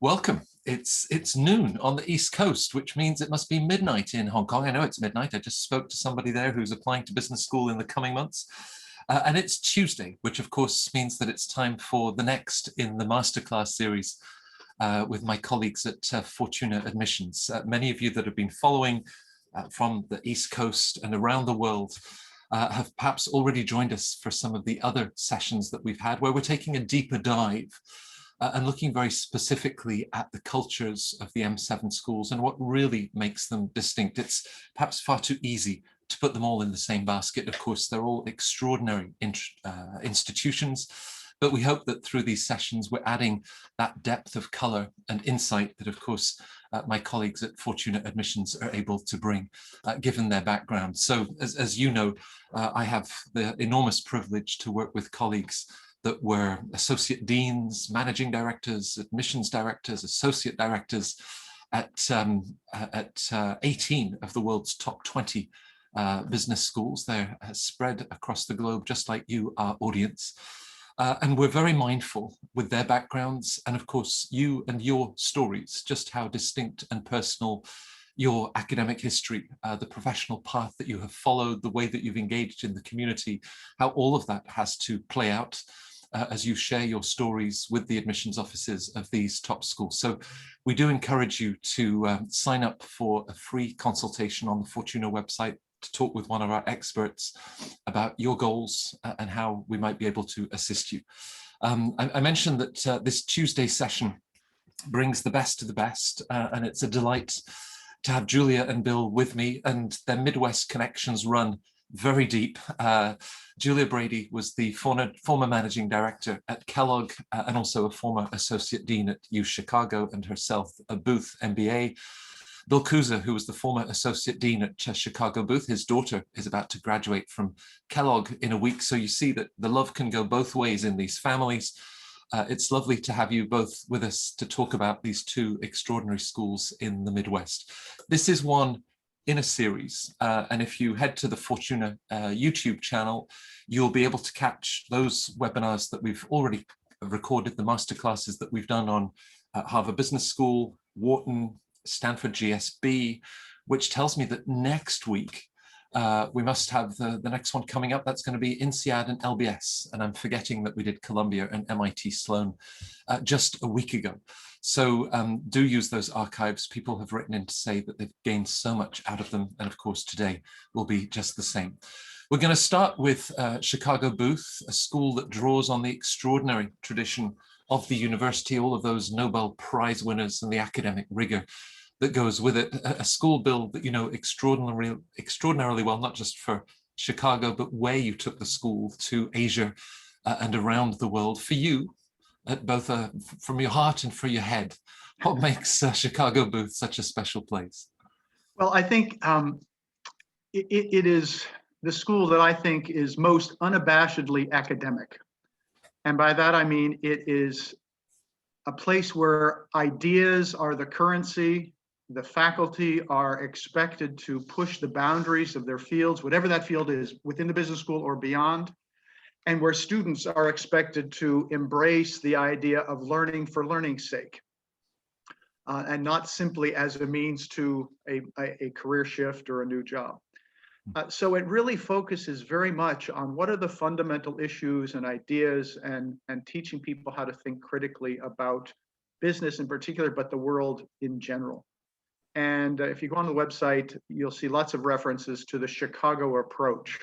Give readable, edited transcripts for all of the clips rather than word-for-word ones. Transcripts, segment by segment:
Welcome. It's noon on the East Coast, which means it must be midnight in Hong Kong. I know it's midnight. I just spoke to somebody there who's applying to business school in the coming months. And it's Tuesday, which of course means that it's time for the next in the Masterclass series with my colleagues at Fortuna Admissions. Many of you that have been following from the East Coast and around the world have perhaps already joined us for some of the other sessions that we've had, where we're taking a deeper dive and looking very specifically at the cultures of the M7 schools and what really makes them distinct. It's perhaps far too easy to put them all in the same basket. Of course, they're all extraordinary institutions, but we hope that through these sessions, we're adding that depth of color and insight that, of course, my colleagues at Fortuna Admissions are able to bring, given their background. So as you know, I have the enormous privilege to work with colleagues that were associate deans, managing directors, admissions directors, associate directors at 18 of the world's top 20 business schools. They're spread across the globe, just like you, our audience. And we're very mindful with their backgrounds and, of course, you and your stories, just how distinct and personal your academic history, the professional path that you have followed, the way that you've engaged in the community, how all of that has to play out as you share your stories with the admissions offices of these top schools. So we do encourage you to sign up for a free consultation on the Fortuna website to talk with one of our experts about your goals and how we might be able to assist you. I mentioned that this Tuesday session brings the best of the best, and it's a delight to have Julia and Bill with me, and their Midwest connections run very deep. Julia Brady was the former managing director at Kellogg and also a former associate dean at UChicago, and herself a Booth MBA. Bill Kooser, who was the former associate dean at Chicago Booth, his daughter is about to graduate from Kellogg in a week. So you see that the love can go both ways in these families. It's lovely to have you both with us to talk about these two extraordinary schools in the Midwest. This is one in a series, and if you head to the Fortuna YouTube channel, you'll be able to catch those webinars that we've already recorded, the masterclasses that we've done on Harvard Business School, Wharton, Stanford GSB, which tells me that next week we must have the next one coming up. That's going to be INSEAD and LBS, and I'm forgetting that we did Columbia and MIT Sloan just a week ago. So do use those archives. People have written in to say that they've gained so much out of them, and of course today will be just the same. We're going to start with Chicago Booth, a school that draws on the extraordinary tradition of the university, all of those Nobel Prize winners and the academic rigor that goes with it. A school, Bill, that you know extraordinarily well, not just for Chicago, but where you took the school to Asia and around the world. For you, at both from your heart and for your head, what makes Chicago Booth such a special place? Well, I think it is the school that I think is most unabashedly academic. And by that, I mean, it is a place where ideas are the currency. The faculty are expected to push the boundaries of their fields, whatever that field is, within the business school or beyond, and where students are expected to embrace the idea of learning for learning's sake, and not simply as a means to a career shift or a new job. So it really focuses very much on what are the fundamental issues and ideas, and teaching people how to think critically about business in particular, but the world in general. And if you go on the website, you'll see lots of references to the Chicago approach,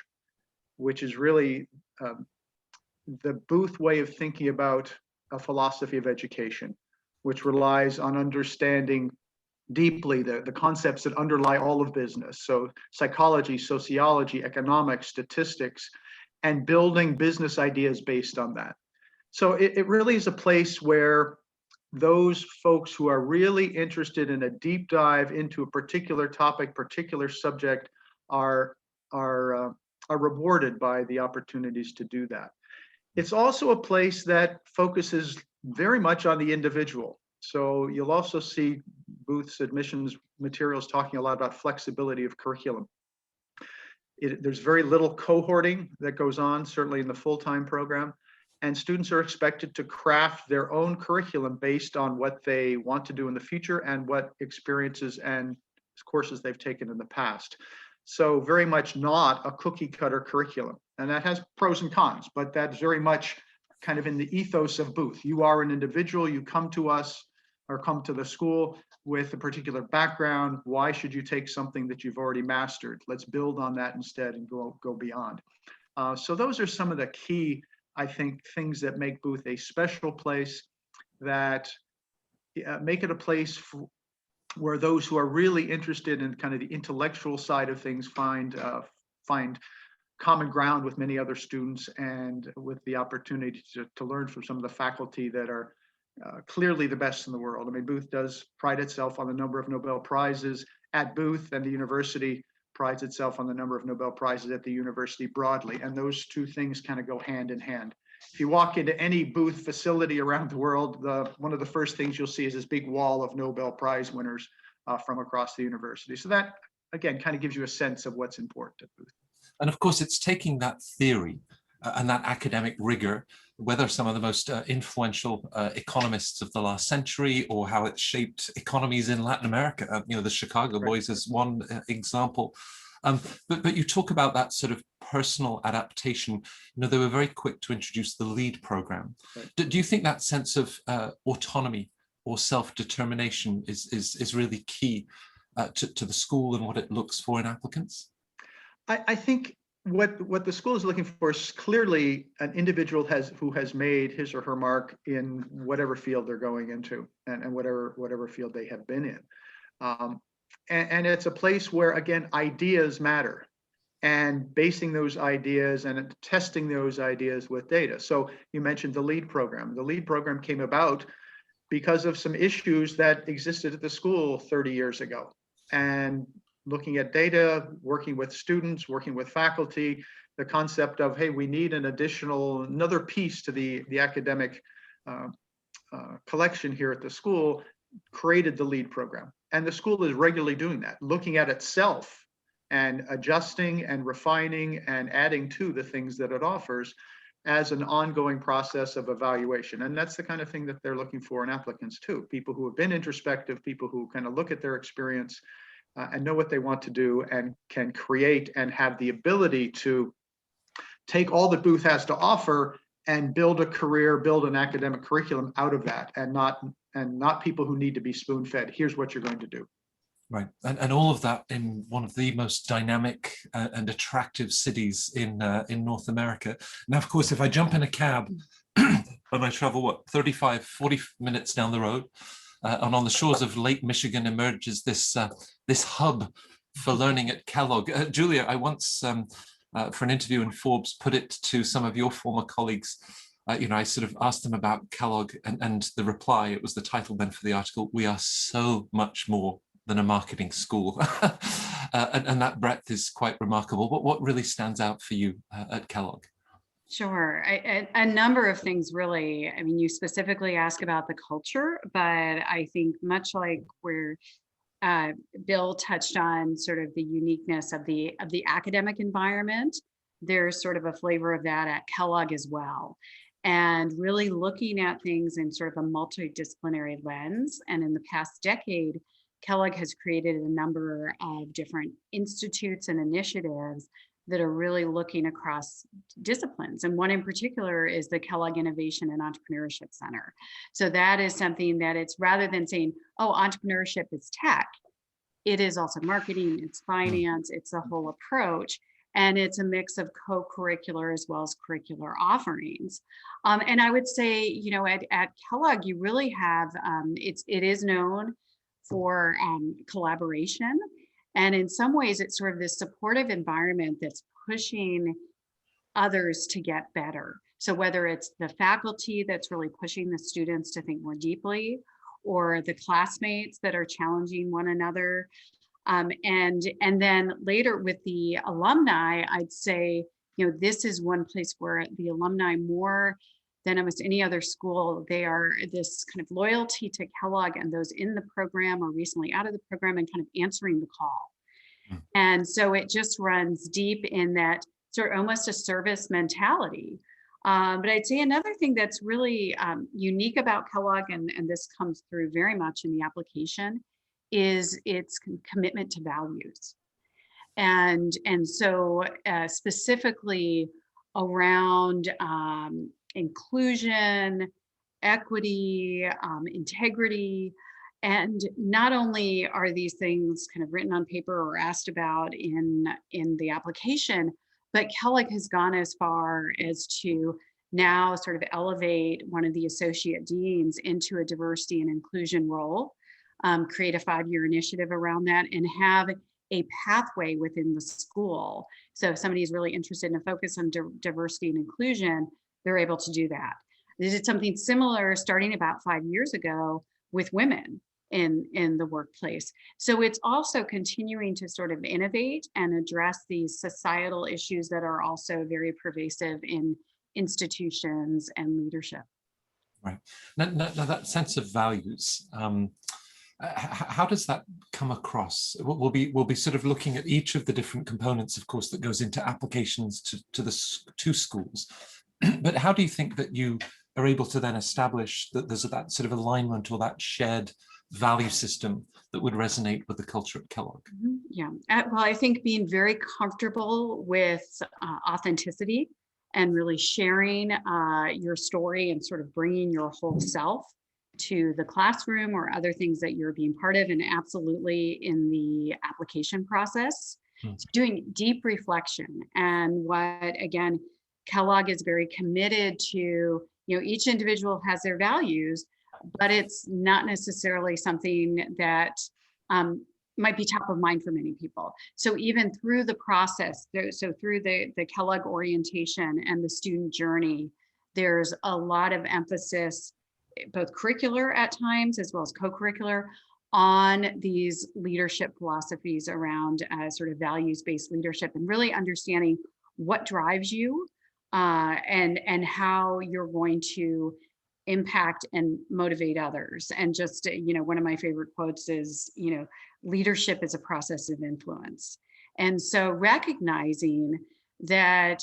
which is really the Booth way of thinking about a philosophy of education, which relies on understanding deeply the concepts that underlie all of business. So psychology, sociology, economics, statistics, and building business ideas based on that. So it really is a place where those folks who are really interested in a deep dive into a particular topic, particular subject, are rewarded by the opportunities to do that. It's also a place that focuses very much on the individual. So you'll also see Booth's admissions materials talking a lot about flexibility of curriculum. There's very little cohorting that goes on, certainly in the full-time program. and students are expected to craft their own curriculum based on what they want to do in the future and what experiences and courses they've taken in the past. So very much not a cookie cutter curriculum. And that has pros and cons, but that's very much kind of in the ethos of Booth. You are an individual, you come to us or come to the school with a particular background. Why should you take something that you've already mastered? Let's build on that instead and go beyond. So those are some of the key, I think, things that make Booth a special place, that make it a place where those who are really interested in kind of the intellectual side of things find common ground with many other students, and with the opportunity to learn from some of the faculty that are clearly the best in the world. I mean, Booth does pride itself on the number of Nobel Prizes at Booth, and the university prides itself on the number of Nobel Prizes at the university broadly. And those two things kind of go hand in hand. If you walk into any Booth facility around the world, one of the first things you'll see is this big wall of Nobel Prize winners from across the university. So that, again, kind of gives you a sense of what's important at Booth. And of course, it's taking that theory and that academic rigor, whether some of the most influential economists of the last century, or how it shaped economies in Latin America. The Chicago Boys is one example. But you talk about that sort of personal adaptation. They were very quick to introduce the LEAD program. Right. Do you think that sense of autonomy or self-determination is really key to the school and what it looks for in applicants? I think what the school is looking for is clearly an individual who has made his or her mark in whatever field they're going into, and whatever field they have been in. And it's a place where, again, ideas matter, and basing those ideas and testing those ideas with data. So you mentioned the LEAD program. The LEAD program came about because of some issues that existed at the school 30 years ago. And looking at data, working with students, working with faculty, the concept of, hey, we need another piece to the academic collection here at the school, created the LEAD program. And the school is regularly doing that, looking at itself and adjusting and refining and adding to the things that it offers as an ongoing process of evaluation. And that's the kind of thing that they're looking for in applicants too. People who have been introspective, people who kind of look at their experience and know what they want to do, and can create and have the ability to take all that Booth has to offer and build a career, build an academic curriculum out of that, and not people who need to be spoon-fed. Here's what you're going to do. Right, and all of that in one of the most dynamic and attractive cities in North America. Now, of course, if I jump in a cab and I travel, 35, 40 minutes down the road, and on the shores of Lake Michigan emerges this hub for learning at Kellogg. Julia, I once, for an interview in Forbes, put it to some of your former colleagues. I sort of asked them about Kellogg, and the reply, it was the title then for the article, "We are so much more than a marketing school." and that breadth is quite remarkable. What really stands out for you at Kellogg? Sure. A number of things, really. I mean, you specifically ask about the culture, but I think much like where Bill touched on sort of the uniqueness of the academic environment, there's sort of a flavor of that at Kellogg as well. And really looking at things in sort of a multidisciplinary lens. And in the past decade, Kellogg has created a number of different institutes and initiatives that are really looking across disciplines. And one in particular is the Kellogg Innovation and Entrepreneurship Center. So that is something that it's, rather than saying, oh, entrepreneurship is tech, it is also marketing, it's finance, it's a whole approach. And it's a mix of co-curricular as well as curricular offerings. And I would say, at Kellogg, you really have, it is known for collaboration. And in some ways, it's sort of this supportive environment that's pushing others to get better. So whether it's the faculty that's really pushing the students to think more deeply, or the classmates that are challenging one another. And then later with the alumni, I'd say, this is one place where the alumni, more than almost any other school, they are this kind of loyalty to Kellogg and those in the program or recently out of the program and kind of answering the call. And so it just runs deep in that sort of almost a service mentality. But I'd say another thing that's really unique about Kellogg, and this comes through very much in the application, is its commitment to values. And so specifically around inclusion, equity, integrity. And not only are these things kind of written on paper or asked about in the application, but Kellogg has gone as far as to now sort of elevate one of the associate deans into a diversity and inclusion role, create a 5-year initiative around that, and have a pathway within the school. So if somebody is really interested in a focus on diversity and inclusion, they're able to do that. They did something similar starting about 5 years ago with women in the workplace. So it's also continuing to sort of innovate and address these societal issues that are also very pervasive in institutions and leadership. Right. Now that sense of values, how does that come across? We'll be sort of looking at each of the different components, of course, that goes into applications to schools. But how do you think that you are able to then establish that there's that sort of alignment or that shared value system that would resonate with the culture at Kellogg? Yeah, well, I think being very comfortable with authenticity and really sharing your story and sort of bringing your whole self to the classroom or other things that you're being part of, and absolutely in the application process. So doing deep reflection, and what, again, Kellogg is very committed to, each individual has their values, but it's not necessarily something that might be top of mind for many people. So even through the process, so through the Kellogg orientation and the student journey, there's a lot of emphasis, both curricular at times as well as co-curricular, on these leadership philosophies around sort of values-based leadership, and really understanding what drives you and how you're going to impact and motivate others. And just, one of my favorite quotes is, leadership is a process of influence. And so recognizing that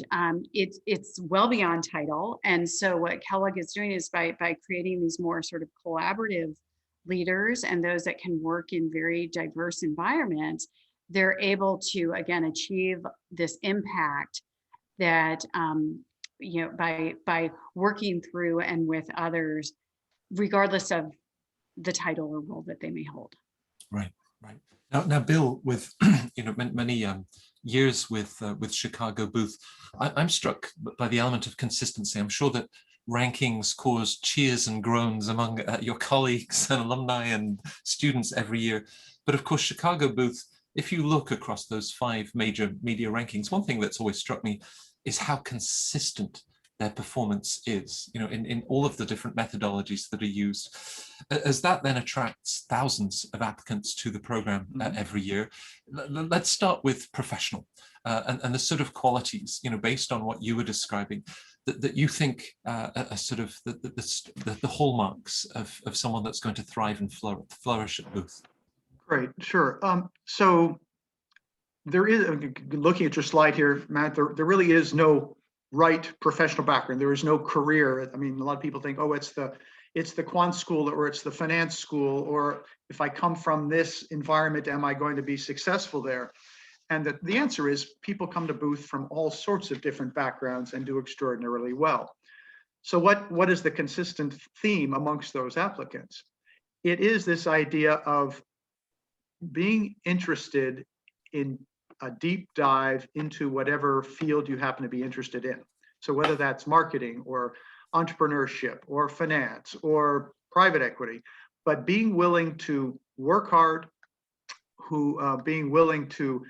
it's well beyond title. And so what Kellogg is doing is by creating these more sort of collaborative leaders and those that can work in very diverse environments, they're able to, again, achieve this impact that, by working through and with others, regardless of the title or role that they may hold. Right. Now, Bill, with many years with Chicago Booth, I'm struck by the element of consistency. I'm sure that rankings cause cheers and groans among your colleagues and alumni and students every year. But of course, Chicago Booth, if you look across those 5 major media rankings, one thing that's always struck me is how consistent their performance is, in all of the different methodologies that are used. As that then attracts thousands of applicants to the program every year, let's start with professional and the sort of qualities, based on what you were describing, that you think are sort of the hallmarks of someone that's going to thrive and flourish at Booth. Great, sure. So there is, looking at your slide here, Matt, there really is no right professional background. There is no career. I mean, a lot of people think, oh, it's the quant school or it's the finance school, or if I come from this environment, am I going to be successful there? And the answer is people come to Booth from all sorts of different backgrounds and do extraordinarily well. So what is the consistent theme amongst those applicants? It is this idea of being interested in a deep dive into whatever field you happen to be interested in. So whether that's marketing or entrepreneurship or finance or private equity, but being willing to work hard, being willing to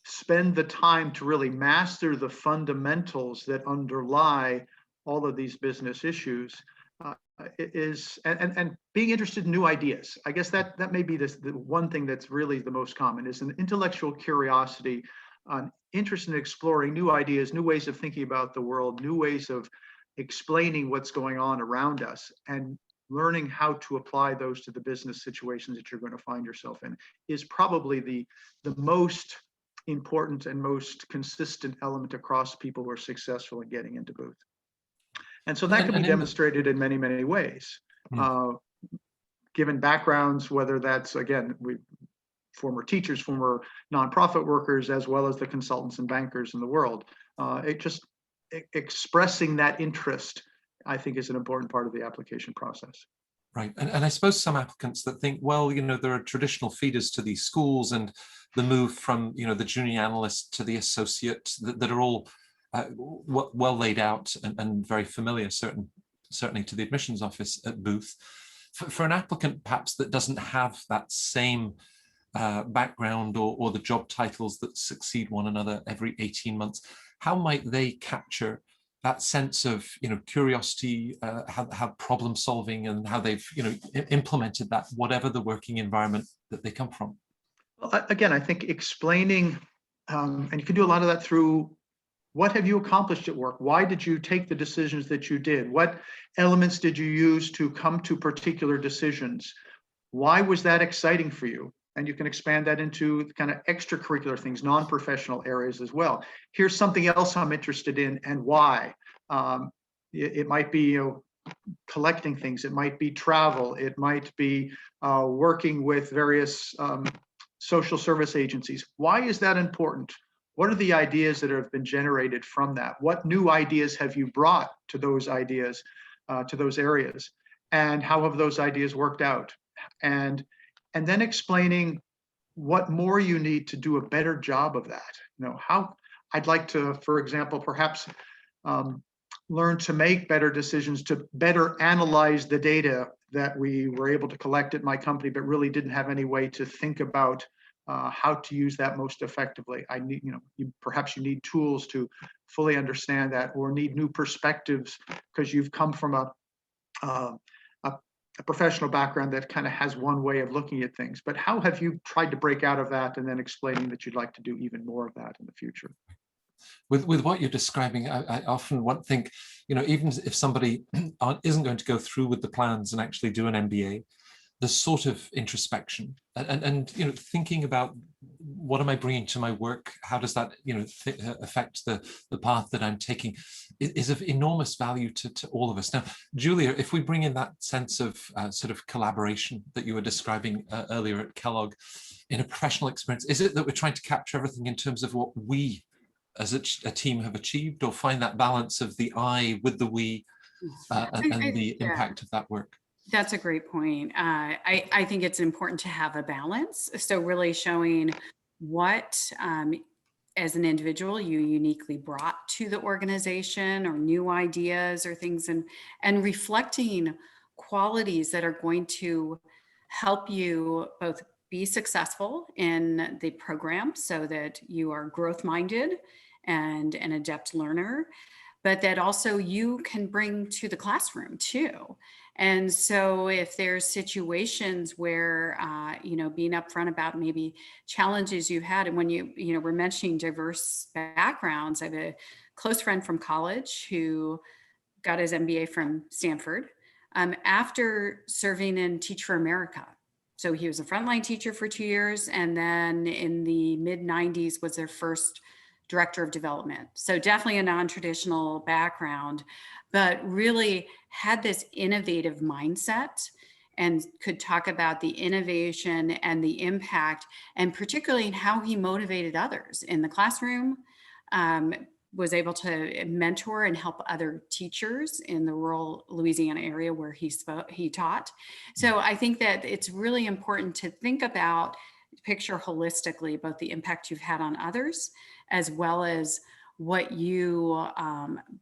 spend the time to really master the fundamentals that underlie all of these business issues, and being interested in new ideas. I guess that may be the one thing that's really the most common, is an intellectual curiosity, an interest in exploring new ideas, new ways of thinking about the world, new ways of explaining what's going on around us, and learning how to apply those to the business situations that you're going to find yourself in, is probably the most important and most consistent element across people who are successful in getting into Booth. And so that can be And demonstrated in many, many ways. Given backgrounds, whether that's, again, former teachers, former nonprofit workers, as well as the consultants and bankers in the world. Expressing that interest, I think, is an important part of the application process. Right. And I suppose some applicants that think, well, there are traditional feeders to these schools, and the move from, the junior analyst to the associate that are all well laid out and very familiar, certainly to the admissions office at Booth. For an applicant, perhaps, that doesn't have that same background or the job titles that succeed one another every 18 months, how might they capture that sense of curiosity, how problem solving, and how they've implemented that, whatever the working environment that they come from? Well, again, I think explaining, and you can do a lot of that through what have you accomplished at work? Why did you take the decisions that you did? What elements did you use to come to particular decisions? Why was that exciting for you? And you can expand that into kind of extracurricular things, non-professional areas as well. Here's something else I'm interested in and why. It might be collecting things. It might be travel. It might be working with various social service agencies. Why is that important? What are the ideas that have been generated from that? What new ideas have you brought to those ideas, to those areas? And how have those ideas worked out? And then explaining what more you need to do a better job of that. How I'd like to, for example, perhaps learn to make better decisions, to better analyze the data that we were able to collect at my company, but really didn't have any way to think about how to use that most effectively. I need, perhaps you need tools to fully understand that, or need new perspectives because you've come from a professional background that kind of has one way of looking at things. But how have you tried to break out of that, and then explaining that you'd like to do even more of that in the future? With what you're describing, I often think, even if somebody isn't going to go through with the plans and actually do an MBA, the sort of introspection and thinking about what am I bringing to my work? How does that affect the path that I'm taking is of enormous value to all of us. Now, Julia, if we bring in that sense of sort of collaboration that you were describing earlier at Kellogg in a professional experience, is it that we're trying to capture everything in terms of what we as a team have achieved, or find that balance of the I with the we and the impact of that work? That's a great point. I think it's important to have a balance. So really showing what, as an individual, you uniquely brought to the organization, or new ideas or things, and reflecting qualities that are going to help you both be successful in the program so that you are growth-minded and an adept learner, but that also you can bring to the classroom too. And so if there's situations where, being upfront about maybe challenges you've had, and when we're mentioning diverse backgrounds, I have a close friend from college who got his MBA from Stanford after serving in Teach for America. So he was a frontline teacher for 2 years, and then in the mid-90s was their first director of development. So definitely a non-traditional background, but really had this innovative mindset and could talk about the innovation and the impact, and particularly in how he motivated others in the classroom, was able to mentor and help other teachers in the rural Louisiana area where he taught. So I think that it's really important to think about, picture holistically, both the impact you've had on others, as well as what you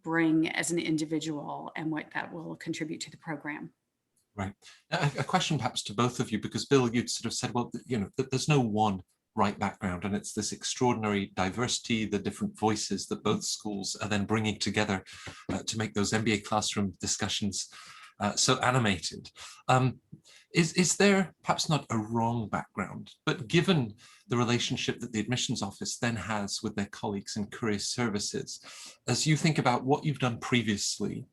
bring as an individual and what that will contribute to the program. Right. A question perhaps to both of you, because Bill, you'd sort of said, well, there's no one right background, and it's this extraordinary diversity, the different voices that both schools are then bringing together to make those MBA classroom discussions so animated. Is there perhaps not a wrong background, but given the relationship that the admissions office then has with their colleagues in career services, as you think about what you've done previously,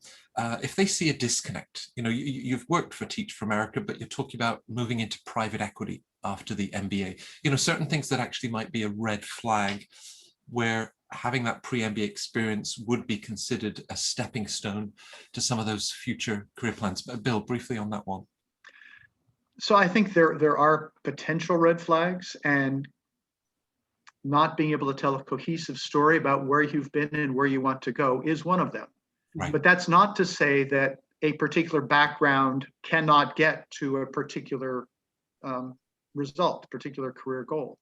if they see a disconnect, you've worked for Teach for America, but you're talking about moving into private equity after the MBA, certain things that actually might be a red flag, where having that pre-MBA experience would be considered a stepping stone to some of those future career plans. But Bill, briefly on that one. So I think there are potential red flags, and not being able to tell a cohesive story about where you've been and where you want to go is one of them. Right. But that's not to say that a particular background cannot get to a particular result, particular career goal.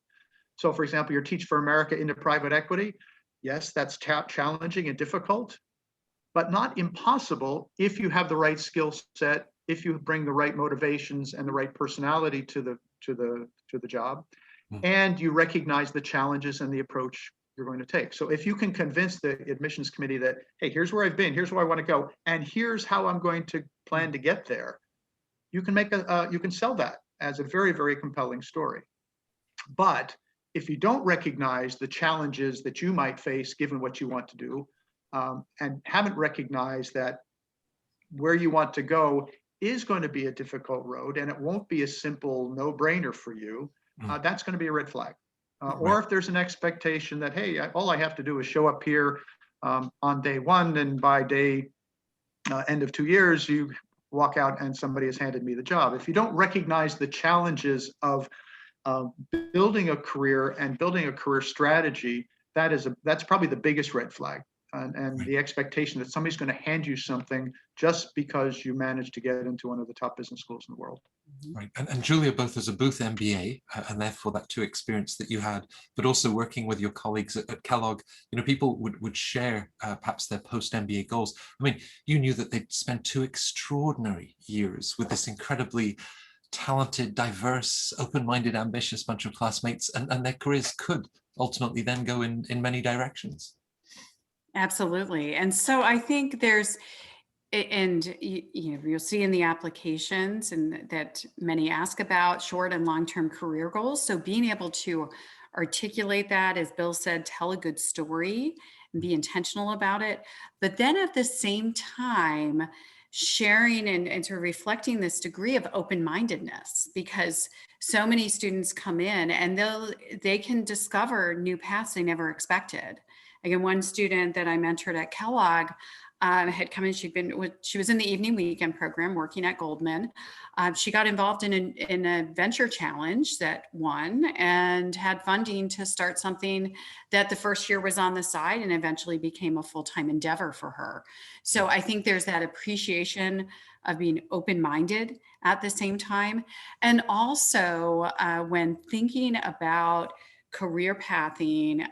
So for example, your Teach for America into private equity, yes, that's challenging and difficult, but not impossible if you have the right skill set, if you bring the right motivations and the right personality to the job, and you recognize the challenges and the approach you're going to take. So if you can convince the admissions committee that, hey, here's where I've been, here's where I want to go, and here's how I'm going to plan to get there, you can you can sell that as a very, very compelling story. But if you don't recognize the challenges that you might face given what you want to do, and haven't recognized that where you want to go is going to be a difficult road and it won't be a simple no-brainer for you, that's going to be a red flag. Or if there's an expectation that, hey, all I have to do is show up here on day one, and by day end of 2 years, you walk out and somebody has handed me the job. If you don't recognize the challenges of building a career and building a career strategy, that's probably the biggest red flag. And the expectation that somebody's going to hand you something just because you managed to get into one of the top business schools in the world. Right. And Julia, both as a Booth MBA, and therefore that two experience that you had, but also working with your colleagues at Kellogg, people would share perhaps their post-MBA goals. I mean, you knew that they'd spent 2 extraordinary years with this incredibly talented, diverse, open-minded, ambitious bunch of classmates, and their careers could ultimately then go in many directions. Absolutely. And so I think there's, and you'll see in the applications and that many ask about short and long-term career goals. So being able to articulate that, as Bill said, tell a good story and be intentional about it. But then at the same time, sharing and sort of reflecting this degree of open-mindedness, because so many students come in and they can discover new paths they never expected. Again, one student that I mentored at Kellogg had come in. She was in the evening weekend program working at Goldman. She got involved in a venture challenge that won and had funding to start something that the first year was on the side and eventually became a full-time endeavor for her. So I think there's that appreciation of being open-minded at the same time. And also when thinking about career pathing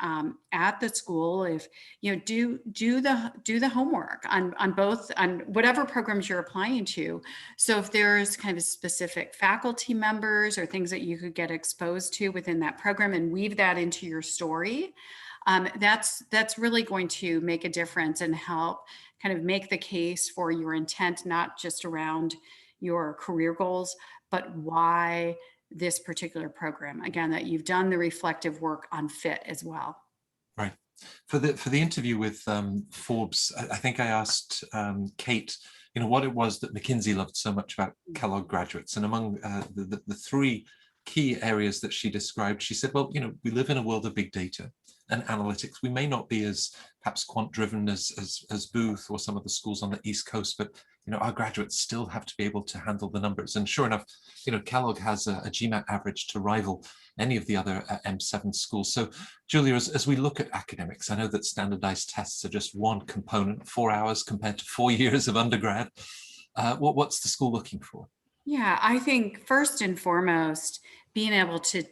at the school, if do the homework on whatever programs you're applying to. So if there's kind of specific faculty members or things that you could get exposed to within that program and weave that into your story, that's really going to make a difference and help kind of make the case for your intent, not just around your career goals, but why this particular program. Again, that you've done the reflective work on fit as well. Right. For the interview with Forbes, I think I asked Kate, what it was that McKinsey loved so much about Kellogg graduates, and among the 3 key areas that she described, she said, well, we live in a world of big data and analytics. We may not be as perhaps quant driven as Booth or some of the schools on the East Coast, but our graduates still have to be able to handle the numbers. And sure enough, Kellogg has a GMAT average to rival any of the other M7 schools. So Julia, as we look at academics, I know that standardized tests are just one component, 4 hours compared to 4 years of undergrad. What's the school looking for? Yeah, I think first and foremost, being able to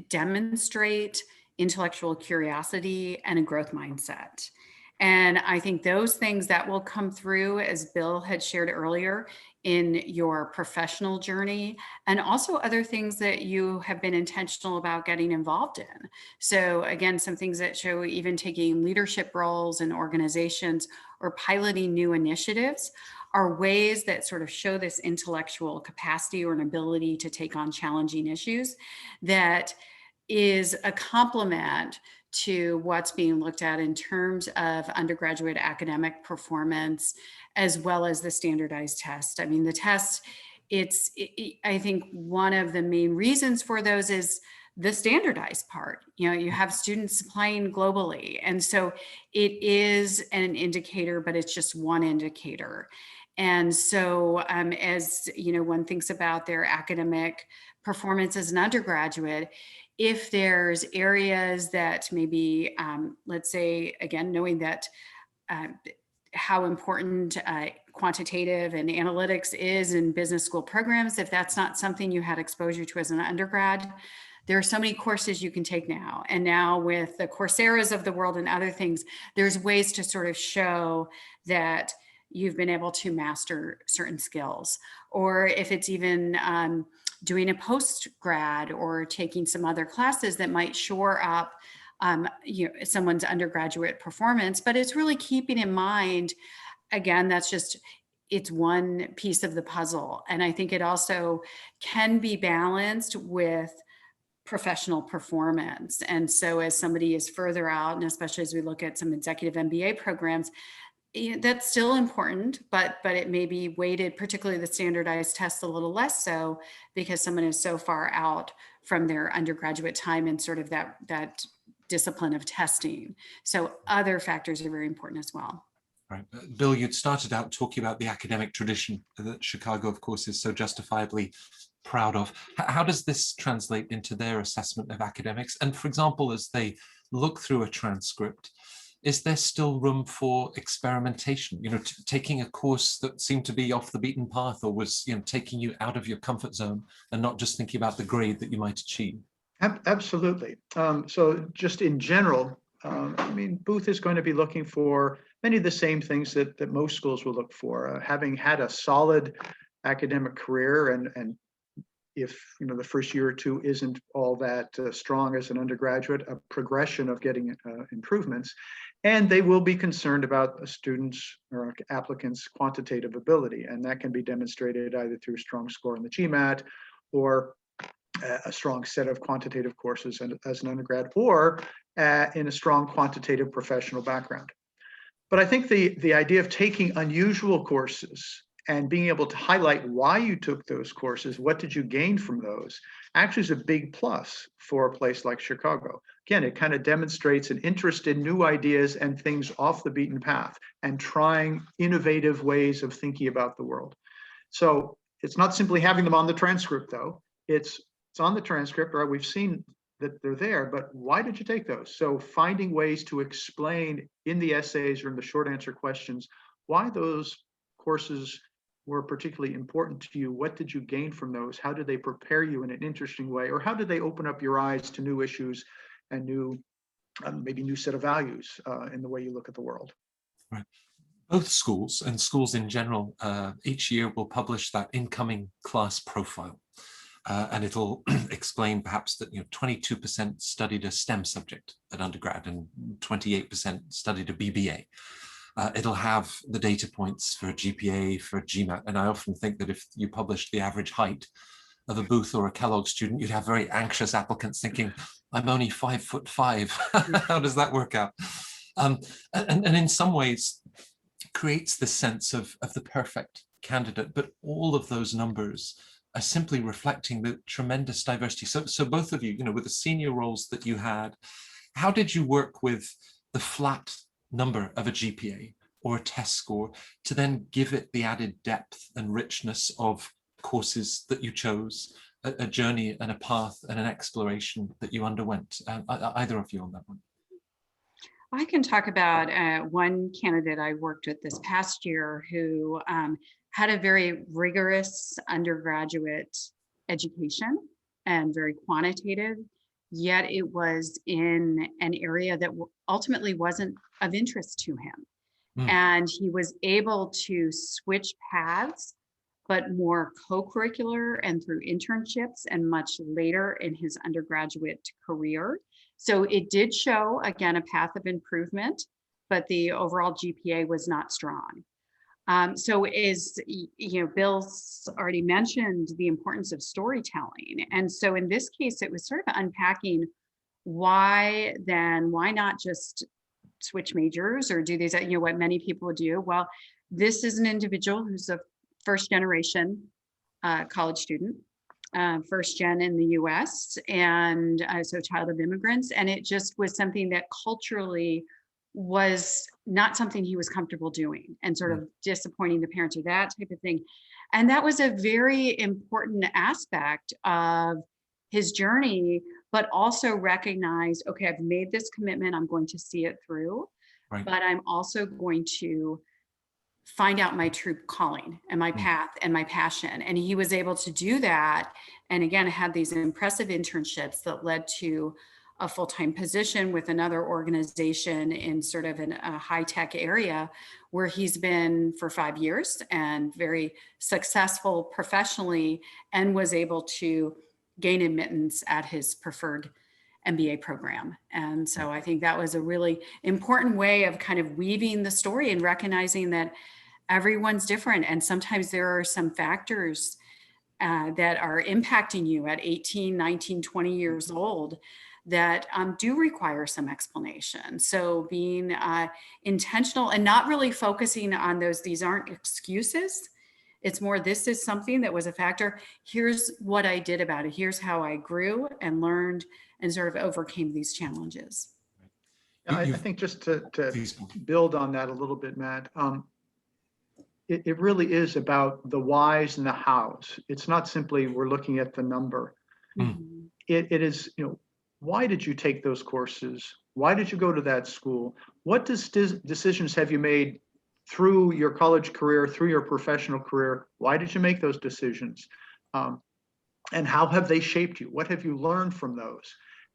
demonstrate intellectual curiosity and a growth mindset. And I think those things that will come through, as Bill had shared earlier, in your professional journey, and also other things that you have been intentional about getting involved in. So again, some things that show even taking leadership roles in organizations or piloting new initiatives are ways that sort of show this intellectual capacity or an ability to take on challenging issues that is a complement to what's being looked at in terms of undergraduate academic performance, as well as the standardized test. I mean, the test, I think one of the main reasons for those is the standardized part. You have students applying globally. And so it is an indicator, but it's just one indicator. And so as one thinks about their academic performance as an undergraduate, if there's areas that maybe, let's say, again, knowing that how important quantitative and analytics is in business school programs, if that's not something you had exposure to as an undergrad, there are so many courses you can take now. And now with the Coursera's of the world and other things, there's ways to sort of show that you've been able to master certain skills. Or if it's even doing a post-grad or taking some other classes that might shore up someone's undergraduate performance, but it's really keeping in mind, again, it's one piece of the puzzle. And I think it also can be balanced with professional performance. And so as somebody is further out, and especially as we look at some executive MBA programs, that's still important, but it may be weighted, particularly the standardized tests, a little less so, because someone is so far out from their undergraduate time and sort of that discipline of testing. So other factors are very important as well. Right. Bill, you'd started out talking about the academic tradition that Chicago, of course, is so justifiably proud of. How does this translate into their assessment of academics? And for example, as they look through a transcript, is there still room for experimentation? Taking a course that seemed to be off the beaten path, or was taking you out of your comfort zone and not just thinking about the grade that you might achieve? Absolutely. So just in general, Booth is going to be looking for many of the same things that most schools will look for. Having had a solid academic career, and if the first year or two isn't all that strong as an undergraduate, a progression of getting improvements, and they will be concerned about a student's or applicant's quantitative ability, and that can be demonstrated either through a strong score on the GMAT or a strong set of quantitative courses as an undergrad, or in a strong quantitative professional background. But I think the idea of taking unusual courses and being able to highlight why you took those courses, what did you gain from those, actually is a big plus for a place like Chicago. Again, it kind of demonstrates an interest in new ideas and things off the beaten path and trying innovative ways of thinking about the world. So it's not simply having them on the transcript, though. It's on the transcript, right? We've seen that they're there, but why did you take those? So finding ways to explain in the essays or in the short answer questions why those courses were particularly important to you. What did you gain from those? How did they prepare you in an interesting way? Or how did they open up your eyes to new issues and maybe new set of values in the way you look at the world? Right. Both schools and schools in general each year will publish that incoming class profile. And it'll explain perhaps that 22% studied a STEM subject at undergrad and 28% studied a BBA. It'll have the data points for a GPA, for a GMAT, and I often think that if you published the average height of a Booth or a Kellogg student, you'd have very anxious applicants thinking, I'm only 5'5". How does that work out? And in some ways creates this sense of the perfect candidate, but all of those numbers are simply reflecting the tremendous diversity. So both of you, with the senior roles that you had, how did you work with the flat number of a GPA or a test score to then give it the added depth and richness of courses that you chose, a journey and a path and an exploration that you underwent? Either of you on that one? I can talk about one candidate I worked with this past year who had a very rigorous undergraduate education and very quantitative, yet it was in an area that ultimately wasn't of interest to him. And he was able to switch paths, but more co-curricular and through internships and much later in his undergraduate career. So it did show, again, a path of improvement, but the overall GPA was not strong. So as Bill's already mentioned the importance of storytelling. And so in this case, it was sort of unpacking why not just switch majors or do these, what many people do. Well, this is an individual who's a first generation college student. first gen in the US, and so child of immigrants. And it just was something that culturally was not something he was comfortable doing, and sort of disappointing the parents or that type of thing. And that was a very important aspect of his journey, but also recognize, okay, I've made this commitment, I'm going to see it through, Right. but I'm also going to find out my true calling and my path and my passion. And he was able to do that. And again, had these impressive internships that led to a full-time position with another organization in sort of a high-tech area where he's been for 5 years and very successful professionally, and was able to gain admittance at his preferred MBA program. And so I think that was a really important way of kind of weaving the story and recognizing that everyone's different. And sometimes there are some factors that are impacting you at 18, 19, 20 years old that do require some explanation. So being intentional and not really focusing on these aren't excuses. It's more, this is something that was a factor. Here's what I did about it. Here's how I grew and learned and sort of overcame these challenges. I think just to build on that a little bit, Matt, it really is about the whys and the hows. It's not simply we're looking at the number. Mm-hmm. It is, why did you take those courses? Why did you go to that school? What decisions have you made through your college career, through your professional career? Why did you make those decisions? And how have they shaped you? What have you learned from those?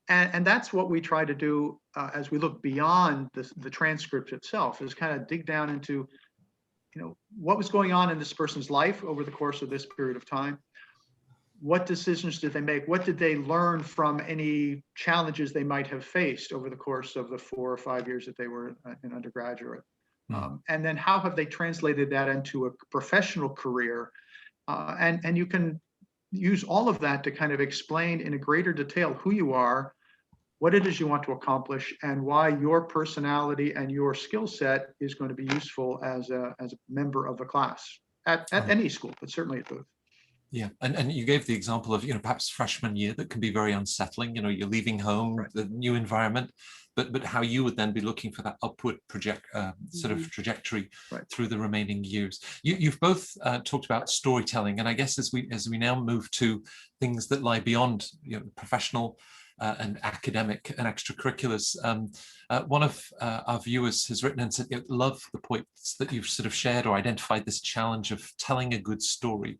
And that's what we try to do as we look beyond the transcript itself, is kind of dig down into, what was going on in this person's life over the course of this period of time. What decisions did they make? What did they learn from any challenges they might have faced over the course of the 4 or 5 years that they were an undergraduate? And then how have they translated that into a professional career? And you can use all of that to kind of explain in a greater detail who you are, what it is you want to accomplish, and why your personality and your skill set is going to be useful as a member of the class at any school, but certainly at Booth. Yeah, and you gave the example of, perhaps freshman year that can be very unsettling. You're leaving home, right, the new environment, but how you would then be looking for that upward sort of trajectory, right, through the remaining years. You've both talked about storytelling, and I guess as we now move to things that lie beyond professional and academic and extracurriculars, one of our viewers has written and said, love the points that you've sort of shared or identified this challenge of telling a good story.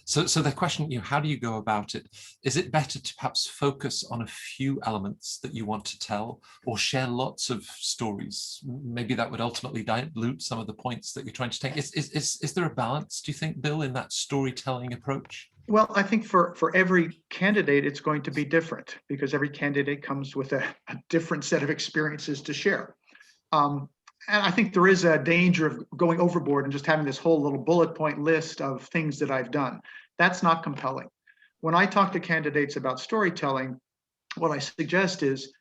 So the question, how do you go about it? Is it better to perhaps focus on a few elements that you want to tell, or share lots of stories? Maybe that would ultimately dilute some of the points that you're trying to take. Is there a balance, do you think, Bill, in that storytelling approach? Well, I think for every candidate, it's going to be different, because every candidate comes with a different set of experiences to share. And I think there is a danger of going overboard and just having this whole little bullet point list of things that I've done. That's not compelling. When I talk to candidates about storytelling, what I suggest is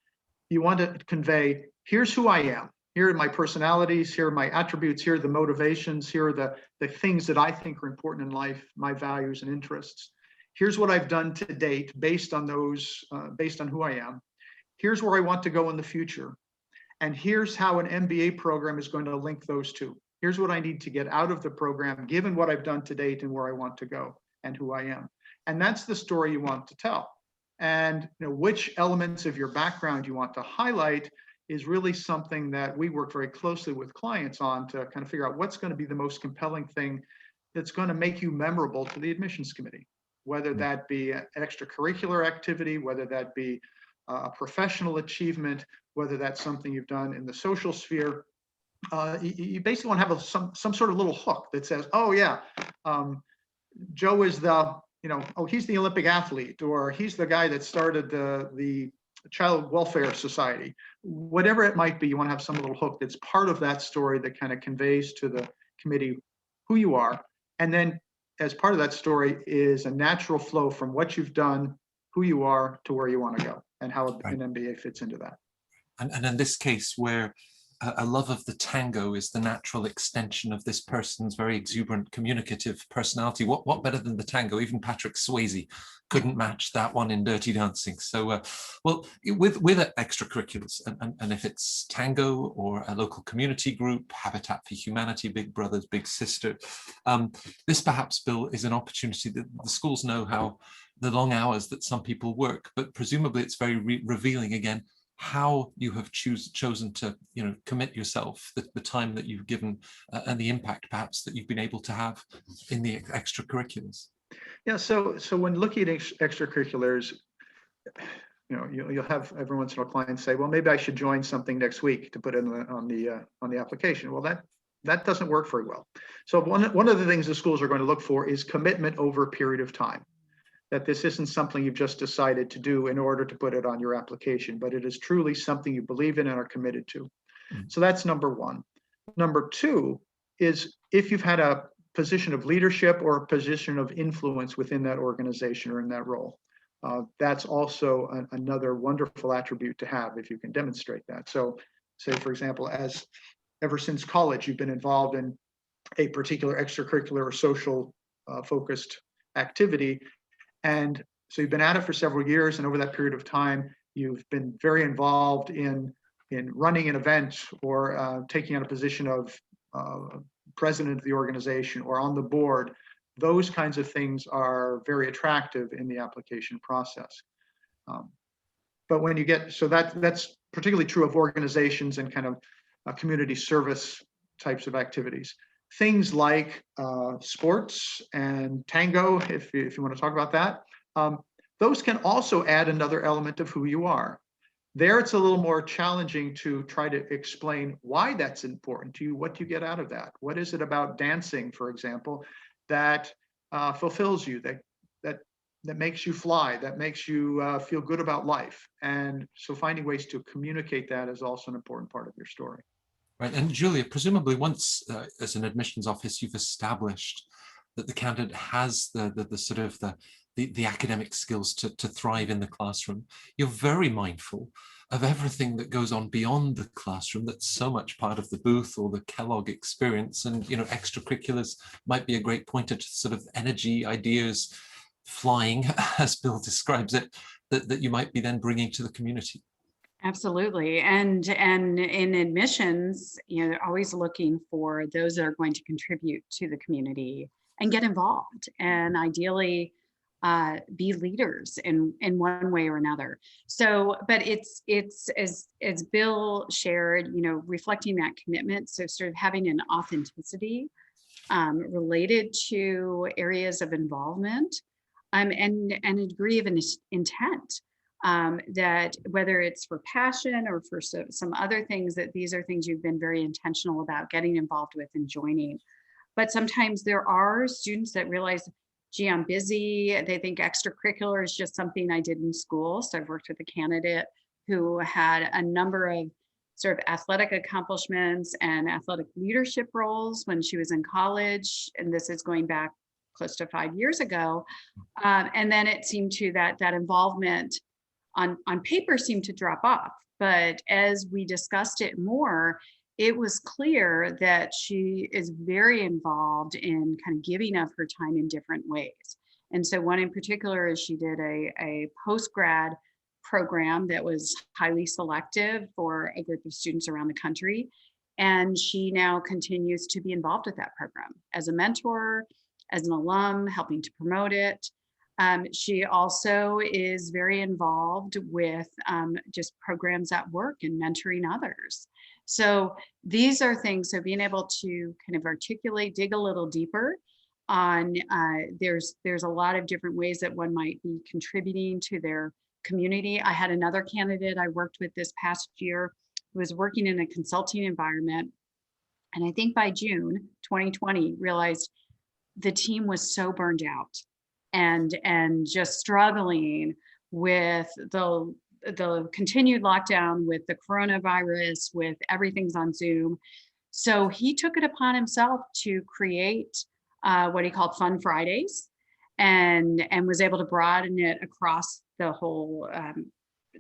you want to convey, here's who I am. Here are my personalities, here are my attributes, here are the motivations, here are the things that I think are important in life, my values and interests. Here's what I've done to date based on those, based on who I am. Here's where I want to go in the future. And here's how an MBA program is going to link those two. Here's what I need to get out of the program, given what I've done to date and where I want to go and who I am. And that's the story you want to tell. And which elements of your background you want to highlight is really something that we work very closely with clients on, to kind of figure out what's going to be the most compelling thing that's going to make you memorable to the admissions committee, whether that be an extracurricular activity, whether that be a professional achievement, whether that's something you've done in the social sphere. You basically want to have some sort of little hook that says, oh yeah, Joe is the, he's the Olympic athlete, or he's the guy that started the Child Welfare Society. Whatever it might be, you want to have some little hook that's part of that story that kind of conveys to the committee who you are. And then as part of that story is a natural flow from what you've done, who you are, to where you want to go, and how an MBA fits into that. And in this case, where a love of the tango is the natural extension of this person's very exuberant, communicative personality. What better than the tango? Even Patrick Swayze couldn't match that one in Dirty Dancing. So, well, with extracurriculars, and if it's tango or a local community group, Habitat for Humanity, Big Brothers Big Sister, this perhaps, Bill, is an opportunity that the schools know how the long hours that some people work, but presumably it's very revealing again how you have chosen to, you know, commit yourself, the time that you've given, and the impact perhaps that you've been able to have in the extracurriculars. Yeah, so when looking at extracurriculars, you know, you'll have every once in a while clients say, well, maybe I should join something next week to put in on the application. Well, that doesn't work very well. So one of the things the schools are going to look for is commitment over a period of time. That this isn't something you've just decided to do in order to put it on your application, but it is truly something you believe in and are committed to. So that's number one. Number two is if you've had a position of leadership or a position of influence within that organization or in that role. That's also another wonderful attribute to have if you can demonstrate that. So say, for example, ever since college, you've been involved in a particular extracurricular or social focused activity. And so you've been at it for several years, and over that period of time, you've been very involved in running an event or taking on a position of president of the organization or on the board. Those kinds of things are very attractive in the application process. But when you get, so that's particularly true of organizations and kind of community service types of activities. Things like sports and tango, if you want to talk about that, those can also add another element of who you are. There, it's a little more challenging to try to explain why that's important to you, what you get out of that. What is it about dancing, for example, that fulfills you, that makes you fly, that makes you feel good about life? And so finding ways to communicate that is also an important part of your story. Right, and Julia, presumably once as an admissions office, you've established that the candidate has the sort of the academic skills to thrive in the classroom, you're very mindful of everything that goes on beyond the classroom that's so much part of the booth or the Kellogg experience. And, you know, extracurriculars might be a great pointer to sort of energy, ideas, flying, as Bill describes it, that you might be then bringing to the community. Absolutely. And in admissions, you know, they're always looking for those that are going to contribute to the community and get involved and ideally be leaders in one way or another. So, but it's as Bill shared, you know, reflecting that commitment. So sort of having an authenticity related to areas of involvement and a degree of an intent. That whether it's for passion or for some other things, that these are things you've been very intentional about getting involved with and joining. But sometimes there are students that realize, gee, I'm busy. They think extracurricular is just something I did in school. So I've worked with a candidate who had a number of sort of athletic accomplishments and athletic leadership roles when she was in college. And this is going back close to 5 years ago. And then it seemed to that involvement on paper seemed to drop off. But as we discussed it more, it was clear that she is very involved in kind of giving of her time in different ways. And so one in particular is she did a post-grad program that was highly selective for a group of students around the country. And she now continues to be involved with that program as a mentor, as an alum, helping to promote it. She also is very involved with just programs at work and mentoring others. So these are things, so being able to kind of articulate, dig a little deeper on, there's a lot of different ways that one might be contributing to their community. I had another candidate I worked with this past year who was working in a consulting environment. And I think by June 2020, realized the team was so burned out and just struggling with the continued lockdown, with the coronavirus, with everything's on Zoom. So he took it upon himself to create what he called Fun Fridays, and was able to broaden it across the whole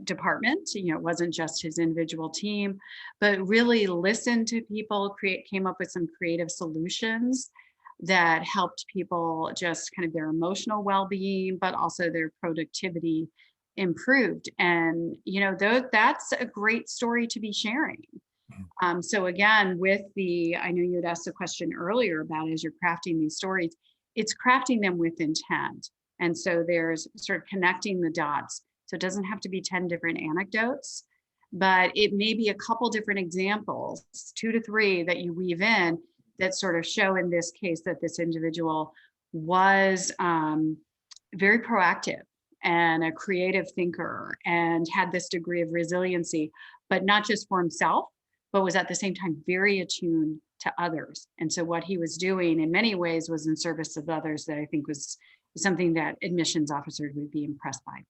department. It wasn't just his individual team, but really listened to people, came up with some creative solutions that helped people just kind of their emotional well-being, but also their productivity improved. And, that's a great story to be sharing. So again, I know you had asked a question earlier about as you're crafting these stories, it's crafting them with intent. And so there's sort of connecting the dots. So it doesn't have to be 10 different anecdotes, but it may be a couple different examples, 2 to 3 that you weave in that sort of show in this case that this individual was very proactive and a creative thinker and had this degree of resiliency, but not just for himself, but was at the same time very attuned to others. And so what he was doing in many ways was in service of others that I think was something that admissions officers would be impressed by.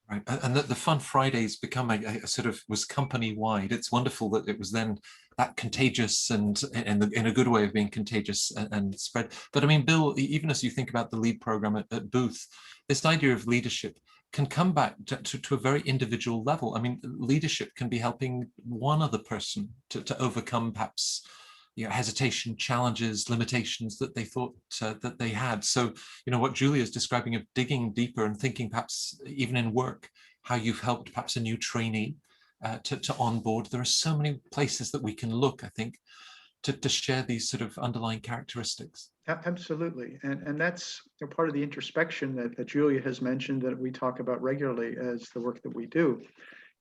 Right, and that the Fun Fridays become a sort of was company wide. It's wonderful that it was then that contagious and in a good way of being contagious and spread. But I mean, Bill, even as you think about the LEAD program at Booth, this idea of leadership can come back to a very individual level. I mean, leadership can be helping one other person to overcome perhaps hesitation, challenges, limitations that they thought that they had. So, what Julia is describing of digging deeper and thinking perhaps even in work, how you've helped perhaps a new trainee to onboard. There are so many places that we can look, I think, to share these sort of underlying characteristics. Absolutely. And that's part of the introspection that Julia has mentioned that we talk about regularly as the work that we do,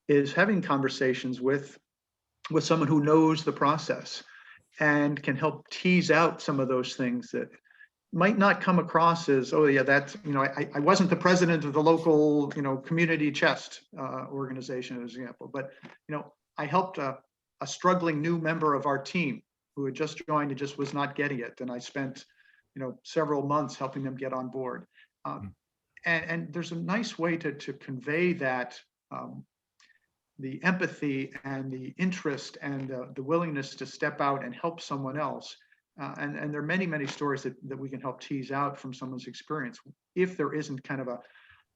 is having conversations with someone who knows the process and can help tease out some of those things that might not come across as, oh yeah, that's, I wasn't the president of the local, community chest organization, as an example, but, I helped a struggling new member of our team who had just joined and just was not getting it. And I spent, several months helping them get on board. And there's a nice way to convey that, the empathy and the interest and the willingness to step out and help someone else. And there are many, many stories that we can help tease out from someone's experience if there isn't kind of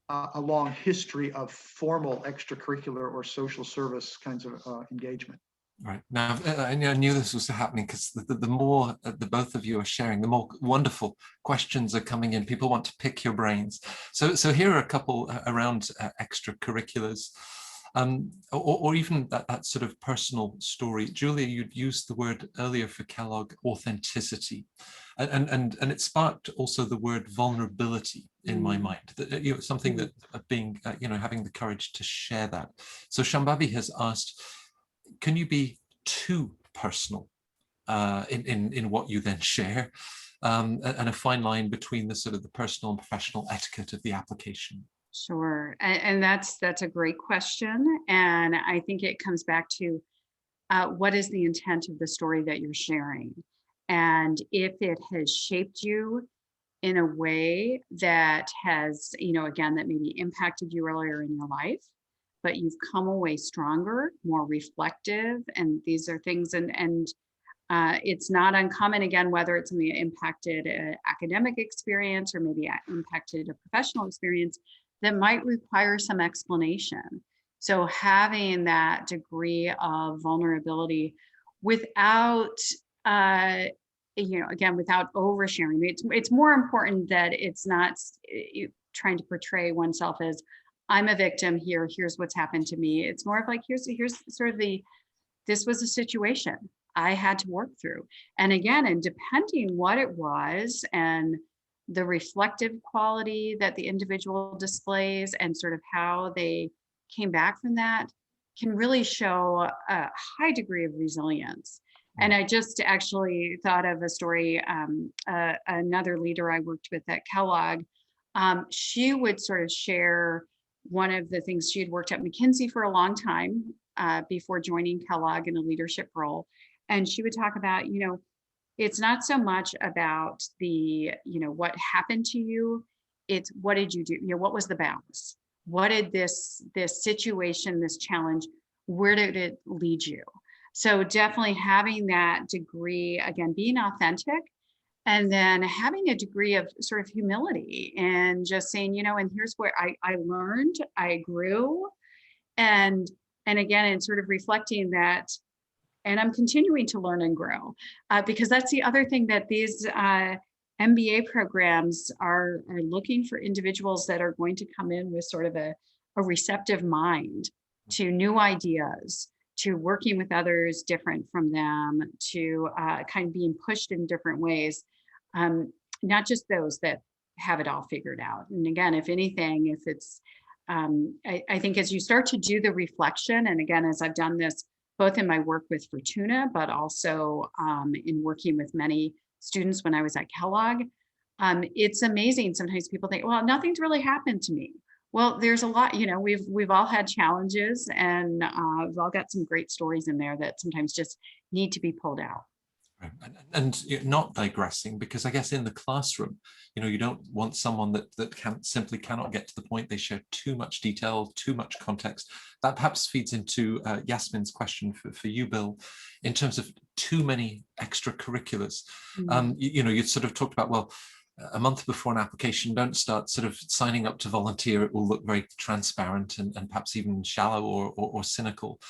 a long history of formal extracurricular or social service kinds of engagement. Right. Now, I knew this was happening because the more the both of you are sharing, the more wonderful questions are coming in. People want to pick your brains. So here are a couple around extracurriculars. Or even that sort of personal story. Julia, you'd used the word earlier for Kellogg, authenticity, and it sparked also the word vulnerability in my mind. That, something that being, having the courage to share that. So Shambhavi has asked, can you be too personal in what you then share, and a fine line between the sort of the personal and professional etiquette of the application? Sure. And that's a great question. And I think it comes back to what is the intent of the story that you're sharing? And if it has shaped you in a way that has, again, that maybe impacted you earlier in your life, but you've come away stronger, more reflective, and these are things, and it's not uncommon, again, whether it's something that impacted an academic experience or maybe impacted a professional experience, that might require some explanation. So having that degree of vulnerability without, again, without oversharing, it's more important that it's not trying to portray oneself as, I'm a victim here, here's what's happened to me. It's more of like, here's sort of this was a situation I had to work through. And again, and depending what it was and the reflective quality that the individual displays and sort of how they came back from that can really show a high degree of resilience. And I just actually thought of a story, another leader I worked with at Kellogg, she would sort of share one of the things. She had worked at McKinsey for a long time before joining Kellogg in a leadership role. And she would talk about, it's not so much about the, what happened to you, it's what did you do? What was the bounce? What did this situation, this challenge, where did it lead you? So definitely having that degree, again, being authentic, and then having a degree of sort of humility and just saying, and here's where I learned, I grew, And again, and sort of reflecting that, and I'm continuing to learn and grow, because that's the other thing, that these MBA programs are looking for individuals that are going to come in with sort of a receptive mind to new ideas, to working with others different from them, to kind of being pushed in different ways, not just those that have it all figured out. And again, if anything, if it's, I think as you start to do the reflection, and again, as I've done this both in my work with Fortuna, but also in working with many students when I was at Kellogg, it's amazing. Sometimes people think, well, nothing's really happened to me. Well, there's a lot, we've all had challenges, and we've all got some great stories in there that sometimes just need to be pulled out. Right. And not digressing, because I guess in the classroom, you don't want someone that simply cannot get to the point. They share too much detail, too much context. That perhaps feeds into Yasmin's question for you, Bill, in terms of too many extracurriculars. Mm-hmm. You sort of talked about, well, a month before an application, don't start sort of signing up to volunteer. It will look very transparent and perhaps even shallow or cynical.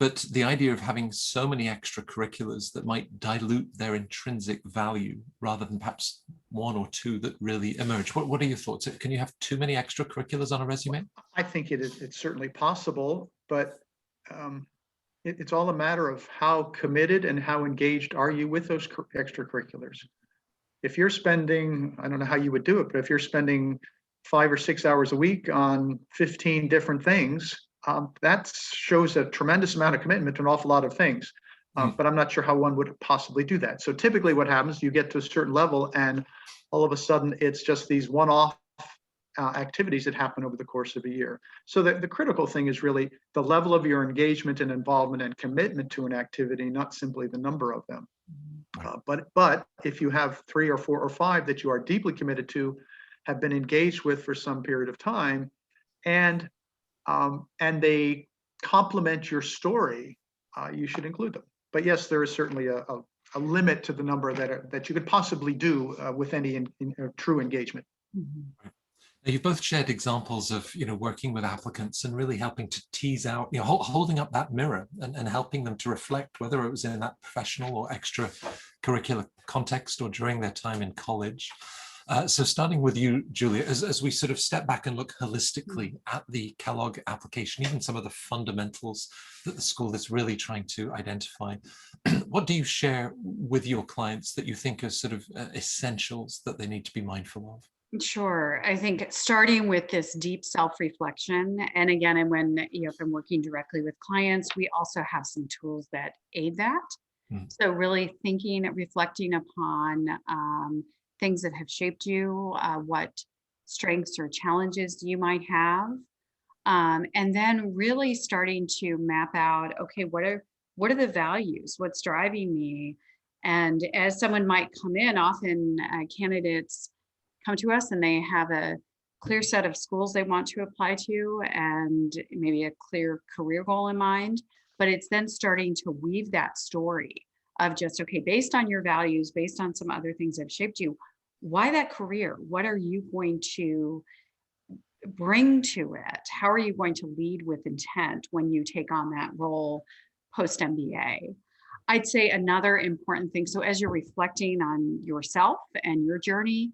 But the idea of having so many extracurriculars that might dilute their intrinsic value rather than perhaps one or two that really emerge. What are your thoughts? Can you have too many extracurriculars on a resume? I think it's certainly possible, but it's all a matter of how committed and how engaged are you with those extracurriculars. If you're spending, I don't know how you would do it, but if you're spending 5 or 6 hours a week on 15 different things, that shows a tremendous amount of commitment to an awful lot of things. But I'm not sure how one would possibly do that. So typically what happens, you get to a certain level and all of a sudden it's just these one-off activities that happen over the course of a year. So the critical thing is really the level of your engagement and involvement and commitment to an activity, not simply the number of them. But if you have 3 or 4 or 5 that you are deeply committed to, have been engaged with for some period of time, and they complement your story, you should include them. But yes, there is certainly a limit to the number that you could possibly do with any true engagement. Mm-hmm. Now, you've both shared examples of working with applicants and really helping to tease out, holding up that mirror and helping them to reflect, whether it was in that professional or extracurricular context or during their time in college. So starting with you, Julia, as we sort of step back and look holistically at the Kellogg application, even some of the fundamentals that the school is really trying to identify, what do you share with your clients that you think are sort of essentials that they need to be mindful of? Sure. I think starting with this deep self-reflection, and again, and when if I'm working directly with clients, we also have some tools that aid that. So really thinking, reflecting upon things that have shaped you, what strengths or challenges you might have, and then really starting to map out, okay, what are the values? What's driving me? And as someone might come in, often candidates come to us and they have a clear set of schools they want to apply to and maybe a clear career goal in mind, but it's then starting to weave that story of just, okay, based on your values, based on some other things that have shaped you, why that career? What are you going to bring to it? How are you going to lead with intent when you take on that role post-MBA? I'd say another important thing, so as you're reflecting on yourself and your journey,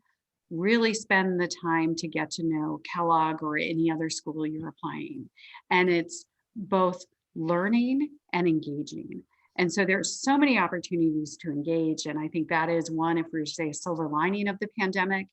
really spend the time to get to know Kellogg or any other school you're applying. And it's both learning and engaging. And so there's so many opportunities to engage. And I think that is one, if we were to say a silver lining of the pandemic,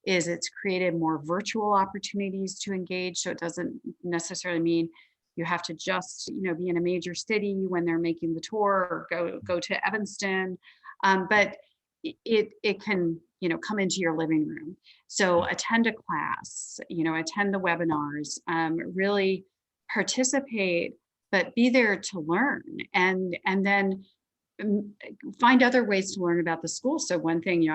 is it's created more virtual opportunities to engage. So it doesn't necessarily mean you have to just, be in a major city when they're making the tour or go to Evanston. But it can, come into your living room. So attend a class, attend the webinars, really participate, but be there to learn and then find other ways to learn about the school. So one thing,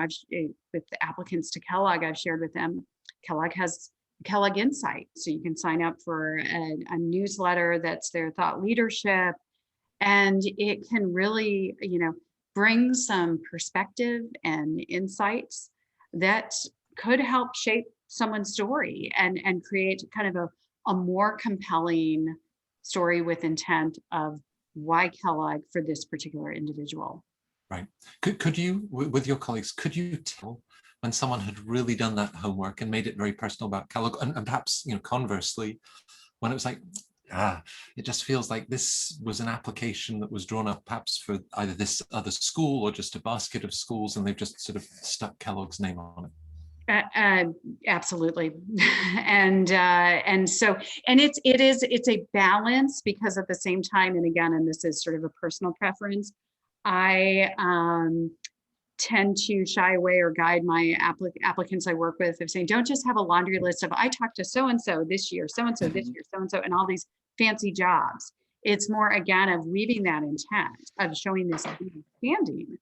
with the applicants to Kellogg, I've shared with them, Kellogg has Kellogg Insight. So you can sign up for a newsletter that's their thought leadership. And it can really, bring some perspective and insights that could help shape someone's story and create kind of a more compelling story with intent of why Kellogg for this particular individual. Right. Could you, with your colleagues, could you tell when someone had really done that homework and made it very personal about Kellogg, and perhaps, conversely, when it was like, it just feels like this was an application that was drawn up perhaps for either this other school or just a basket of schools, and they've just sort of stuck Kellogg's name on it? Absolutely. And so it's a balance, because at the same time, and again, and this is sort of a personal preference, I tend to shy away or guide my applicants I work with of saying, don't just have a laundry list of, I talked to so-and-so this year, so-and-so this year, so-and-so, and all these fancy jobs. It's more, again, of weaving that intent of showing this understanding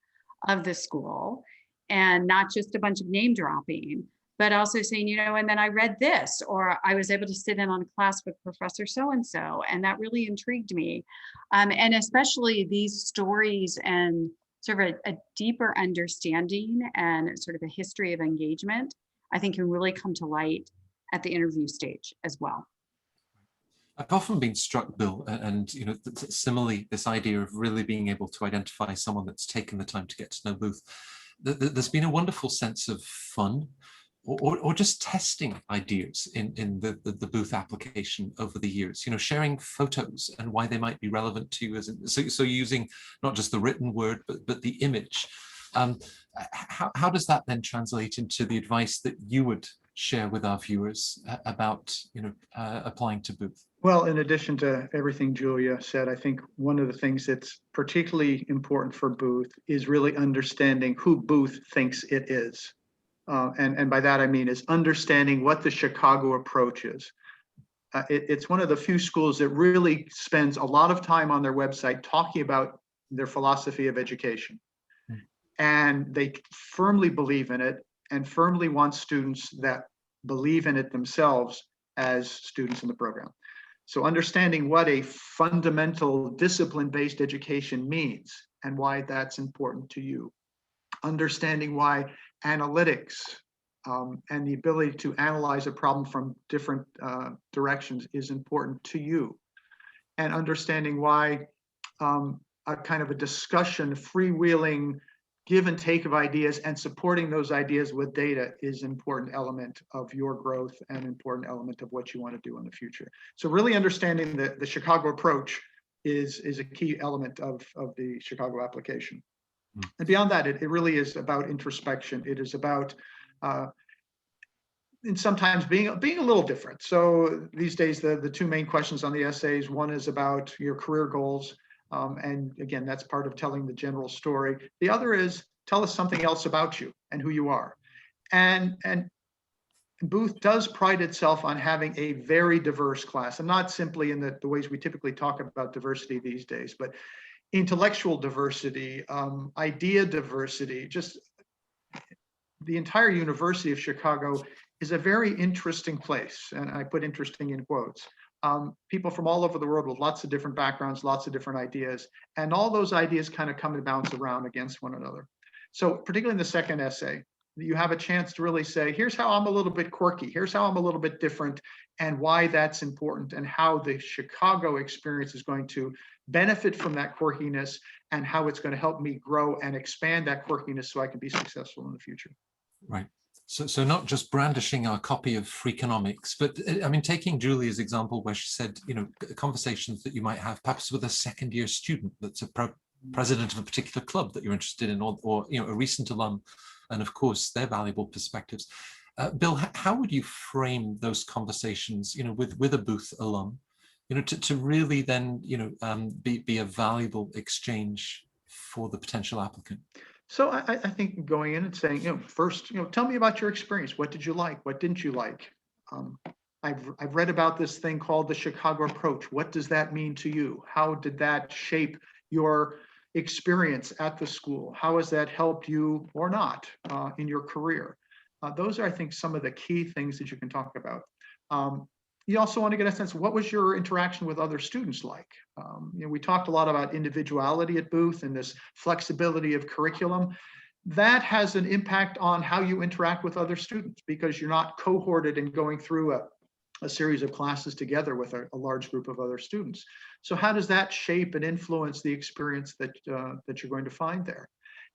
of the school, and not just a bunch of name dropping, but also saying, and then I read this, or I was able to sit in on a class with Professor so-and-so, and that really intrigued me. And especially these stories and sort of a deeper understanding and sort of a history of engagement, I think can really come to light at the interview stage as well. I've often been struck, Bill, and similarly, this idea of really being able to identify someone that's taken the time to get to know Booth. There's been a wonderful sense of fun or just testing ideas in the Booth application over the years, sharing photos and why they might be relevant to you, so using not just the written word, but the image. How does that then translate into the advice that you would share with our viewers about applying to Booth? Well, in addition to everything Julia said, I think one of the things that's particularly important for Booth is really understanding who Booth thinks it is. And by that, I mean is understanding what the Chicago approach is. It's one of the few schools that really spends a lot of time on their website talking about their philosophy of education. And they firmly believe in it and firmly want students that believe in it themselves as students in the program. So understanding what a fundamental discipline-based education means and why that's important to you. Understanding why analytics and the ability to analyze a problem from different directions is important to you. And understanding why a kind of a discussion, freewheeling, give and take of ideas and supporting those ideas with data is an important element of your growth and important element of what you want to do in the future. So really understanding the Chicago approach is a key element of the Chicago application. And beyond that, it really is about introspection. It is about and sometimes being a little different. So these days, the two main questions on the essays, one is about your career goals. And again, that's part of telling the general story. The other is tell us something else about you and who you are. And Booth does pride itself on having a very diverse class, and not simply in the ways we typically talk about diversity these days, but intellectual diversity, idea diversity. Just the entire University of Chicago is a very interesting place, and I put interesting in quotes. People from all over the world with lots of different backgrounds, lots of different ideas, and all those ideas kind of come and bounce around against one another. So particularly in the second essay, you have a chance to really say, here's how I'm a little bit quirky, here's how I'm a little bit different, and why that's important, and how the Chicago experience is going to benefit from that quirkiness, and how it's going to help me grow and expand that quirkiness so I can be successful in the future. Right. So not just brandishing our copy of Freakonomics, but I mean, taking Julia's example where she said, conversations that you might have perhaps with a second year student that's a president of a particular club that you're interested in, or a recent alum, and of course their valuable perspectives. Bill, how would you frame those conversations, with a Booth alum, to really then, be a valuable exchange for the potential applicant? So I think going in and saying, first, tell me about your experience. What did you like? What didn't you like? I've read about this thing called the Chicago approach. What does that mean to you? How did that shape your experience at the school? How has that helped you or not in your career? Those are, I think, some of the key things that you can talk about. You also want to get a sense of what was your interaction with other students like? We talked a lot about individuality at Booth and this flexibility of curriculum. That has an impact on how you interact with other students, because you're not cohorted and going through a series of classes together with a large group of other students. So how does that shape and influence the experience that you're going to find there?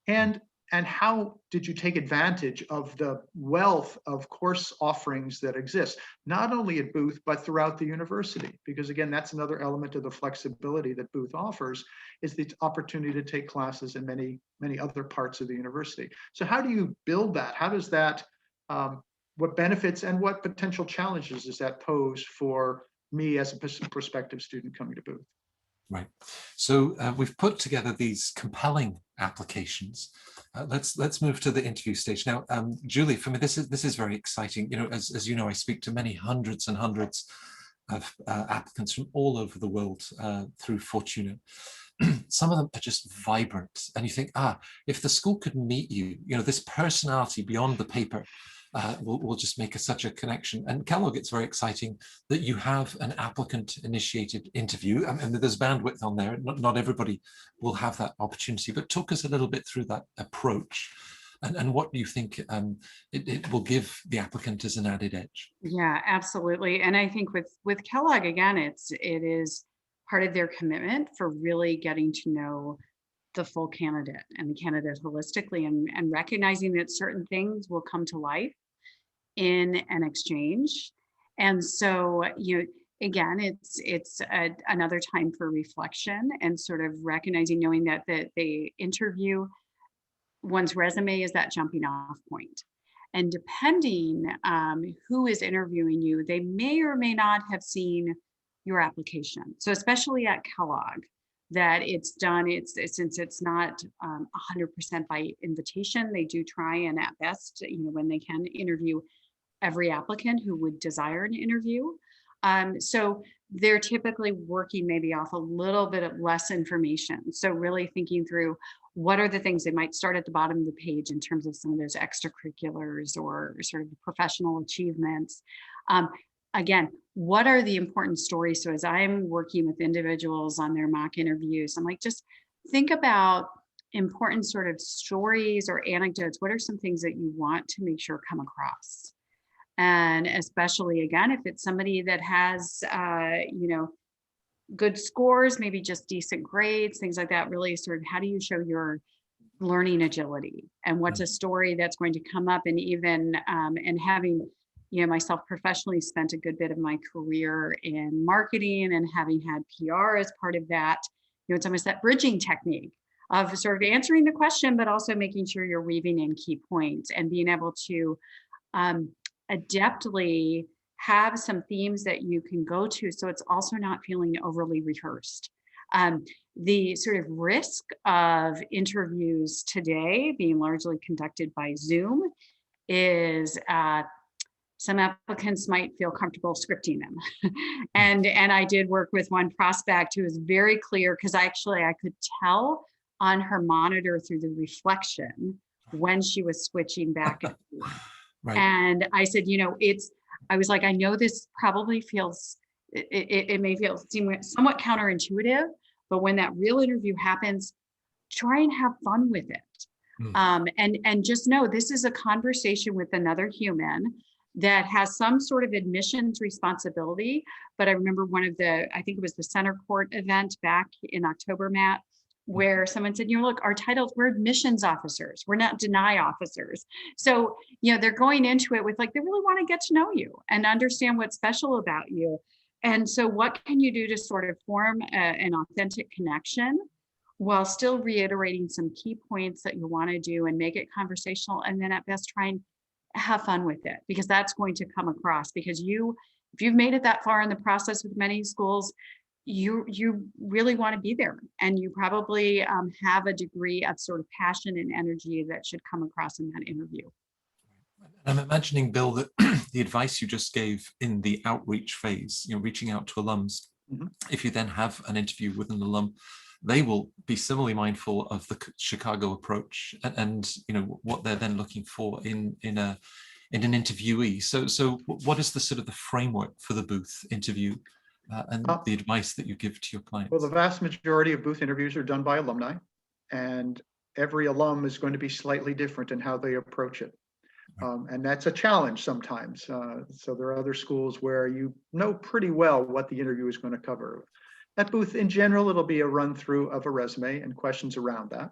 And how did you take advantage of the wealth of course offerings that exist, not only at Booth, but throughout the university? Because again, that's another element of the flexibility that Booth offers, is the opportunity to take classes in many, many other parts of the university. So how do you build that? How does that, what benefits and what potential challenges does that pose for me as a prospective student coming to Booth? Right. So we've put together these compelling applications. Let's move to the interview stage now. Julie, for me, this is very exciting. You know, as you know, I speak to many hundreds and hundreds of applicants from all over the world through Fortuna. Some of them are just vibrant, and you think, if the school could meet you, you know, this personality beyond the paper will just make such a connection. And Kellogg, it's very exciting that you have an applicant-initiated interview. I mean, there's bandwidth on there. Not everybody will have that opportunity, but talk us a little bit through that approach and what do you think it will give the applicant as an added edge? Yeah, absolutely. And I think with Kellogg, again, it is part of their commitment for really getting to know the full candidate and the candidate holistically, and recognizing that certain things will come to life in an exchange. And so, you know, again, it's another time for reflection and sort of recognizing, knowing that the interview, one's resume is that jumping off point. And depending who is interviewing you, they may or may not have seen your application. So especially at Kellogg, that it's done, since it's not 100% by invitation, they do try and at best, you know, when they can, interview every applicant who would desire an interview. So they're typically working maybe off a little bit of less information. So really thinking through what are the things they might start at the bottom of the page in terms of some of those extracurriculars or sort of professional achievements. Again, what are the important stories? So as I'm working with individuals on their mock interviews, I'm like, just think about important sort of stories or anecdotes. What are some things that you want to make sure come across? And especially, again, if it's somebody that has, you know, good scores, maybe just decent grades, things like that, really sort of how do you show your learning agility, and what's a story that's going to come up? And even, and having, you know, myself professionally spent a good bit of my career in marketing, and having had PR as part of that, you know, it's almost that bridging technique of sort of answering the question, but also making sure you're weaving in key points and being able to adeptly have some themes that you can go to, so it's also not feeling overly rehearsed. The sort of risk of interviews today being largely conducted by Zoom is some applicants might feel comfortable scripting them. and I did work with one prospect who was very clear, because I could tell on her monitor through the reflection when she was switching back and forth. Right. And I said, you know, I was like, I know this probably feels, it may seem somewhat counterintuitive, but when that real interview happens, try and have fun with it. And just know this is a conversation with another human that has some sort of admissions responsibility. But I remember one of I think it was the Center Court event back in October, Matt, where someone said, you know, look, our titles, we're admissions officers, we're not deny officers. So, you know, they're going into it with like, they really want to get to know you and understand what's special about you. And so what can you do to sort of form an authentic connection while still reiterating some key points that you want to do and make it conversational, and then at best try and have fun with it, because that's going to come across. Because if you've made it that far in the process with many schools, you really want to be there, and you probably have a degree of sort of passion and energy that should come across in that interview. I'm imagining, Bill, that the advice you just gave in the outreach phase, you know, reaching out to alums, if you then have an interview with an alum, they will be similarly mindful of the Chicago approach and you know what they're then looking for in an interviewee. So what is the sort of the framework for the Booth interview? And the advice that you give to your clients? Well, the vast majority of Booth interviews are done by alumni, and every alum is going to be slightly different in how they approach it. And that's a challenge sometimes. So there are other schools where you know pretty well what the interview is going to cover. At Booth, in general, it'll be a run through of a resume and questions around that.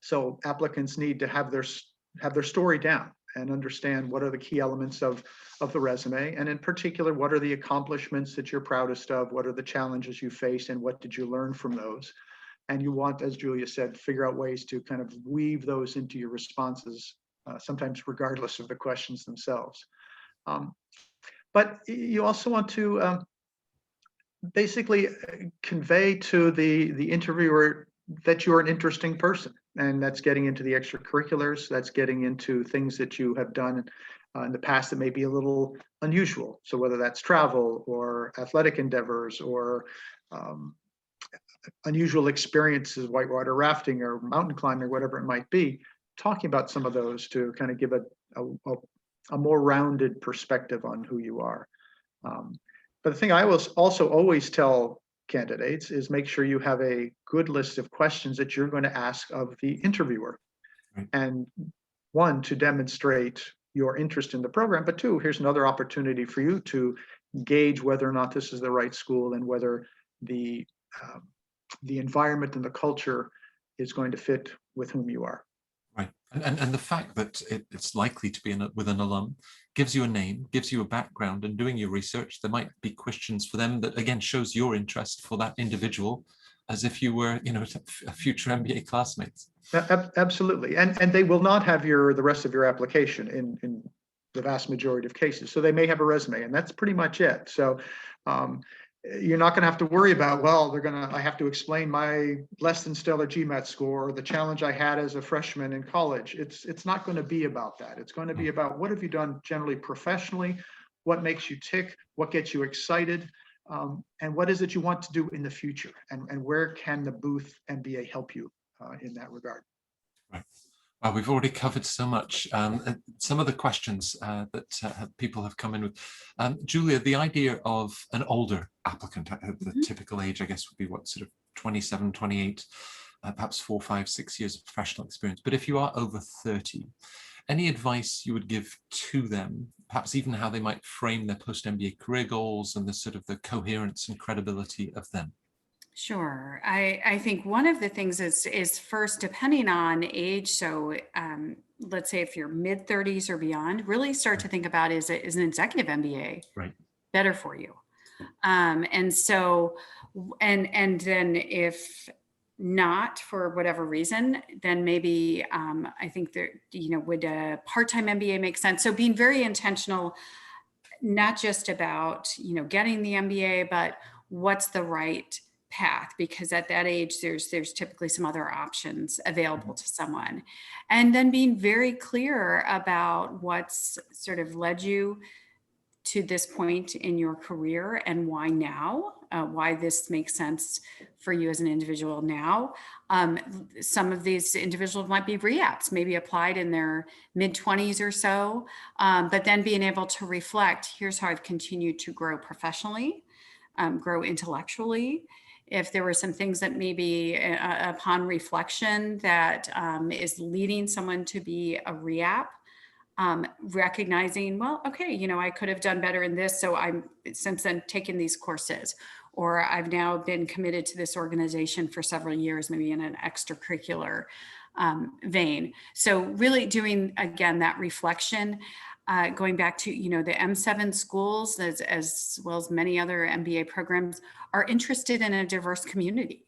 So applicants need to have their story down and understand what are the key elements of the resume. And in particular, what are the accomplishments that you're proudest of? What are the challenges you faced and what did you learn from those? And you want, as Julia said, figure out ways to kind of weave those into your responses, sometimes regardless of the questions themselves. But you also want to basically convey to the interviewer that you're an interesting person. And that's getting into the extracurriculars, that's getting into things that you have done in the past that may be a little unusual. So whether that's travel or athletic endeavors or unusual experiences, whitewater rafting or mountain climbing or whatever it might be, talking about some of those to kind of give a more rounded perspective on who you are. But the thing I will also always tell candidates is make sure you have a good list of questions that you're going to ask of the interviewer. Right. And one, to demonstrate your interest in the program, but two, here's another opportunity for you to gauge whether or not this is the right school and whether the environment and the culture is going to fit with whom you are. Right. And the fact that it's likely to be with an alum gives you a name, gives you a background, and doing your research, there might be questions for them that again shows your interest for that individual, as if you were, a future MBA classmates. Absolutely. And they will not have the rest of your application in the vast majority of cases. So they may have a resume and that's pretty much it. So you're not going to have to worry about, well, I have to explain my less than stellar GMAT score, or the challenge I had as a freshman in college. It's not going to be about that. It's going to be about what have you done generally professionally, what makes you tick, what gets you excited, and what is it you want to do in the future, and where can the Booth MBA help you in that regard. Right. Well, we've already covered so much. Some of the questions that people have come in with. Julia, the idea of an older applicant, the typical age, I guess, would be what, sort of 27, 28, perhaps 4, 5, 6 years of professional experience. But if you are over 30, any advice you would give to them, perhaps even how they might frame their post-MBA career goals and the sort of the coherence and credibility of them? Sure. I think one of the things is first, depending on age. So let's say if you're mid 30s or beyond, really start to think about is an executive MBA right. better for you? And so, and then if not for whatever reason, then maybe I think there, would a part-time MBA make sense? So being very intentional, not just about, getting the MBA, but what's the right path, because at that age there's typically some other options available to someone, and then being very clear about what's sort of led you to this point in your career and why now, why this makes sense for you as an individual now. Some of these individuals might be re-apps, maybe applied in their mid-20s or so, but then being able to reflect, here's how I've continued to grow professionally, grow intellectually. If there were some things that maybe upon reflection that is leading someone to be a re-app, recognizing, well, okay, I could have done better in this. So I'm since then taken these courses, or I've now been committed to this organization for several years, maybe in an extracurricular vein. So really doing, again, that reflection, going back to, the M7 schools, as well as many other MBA programs, are interested in a diverse community.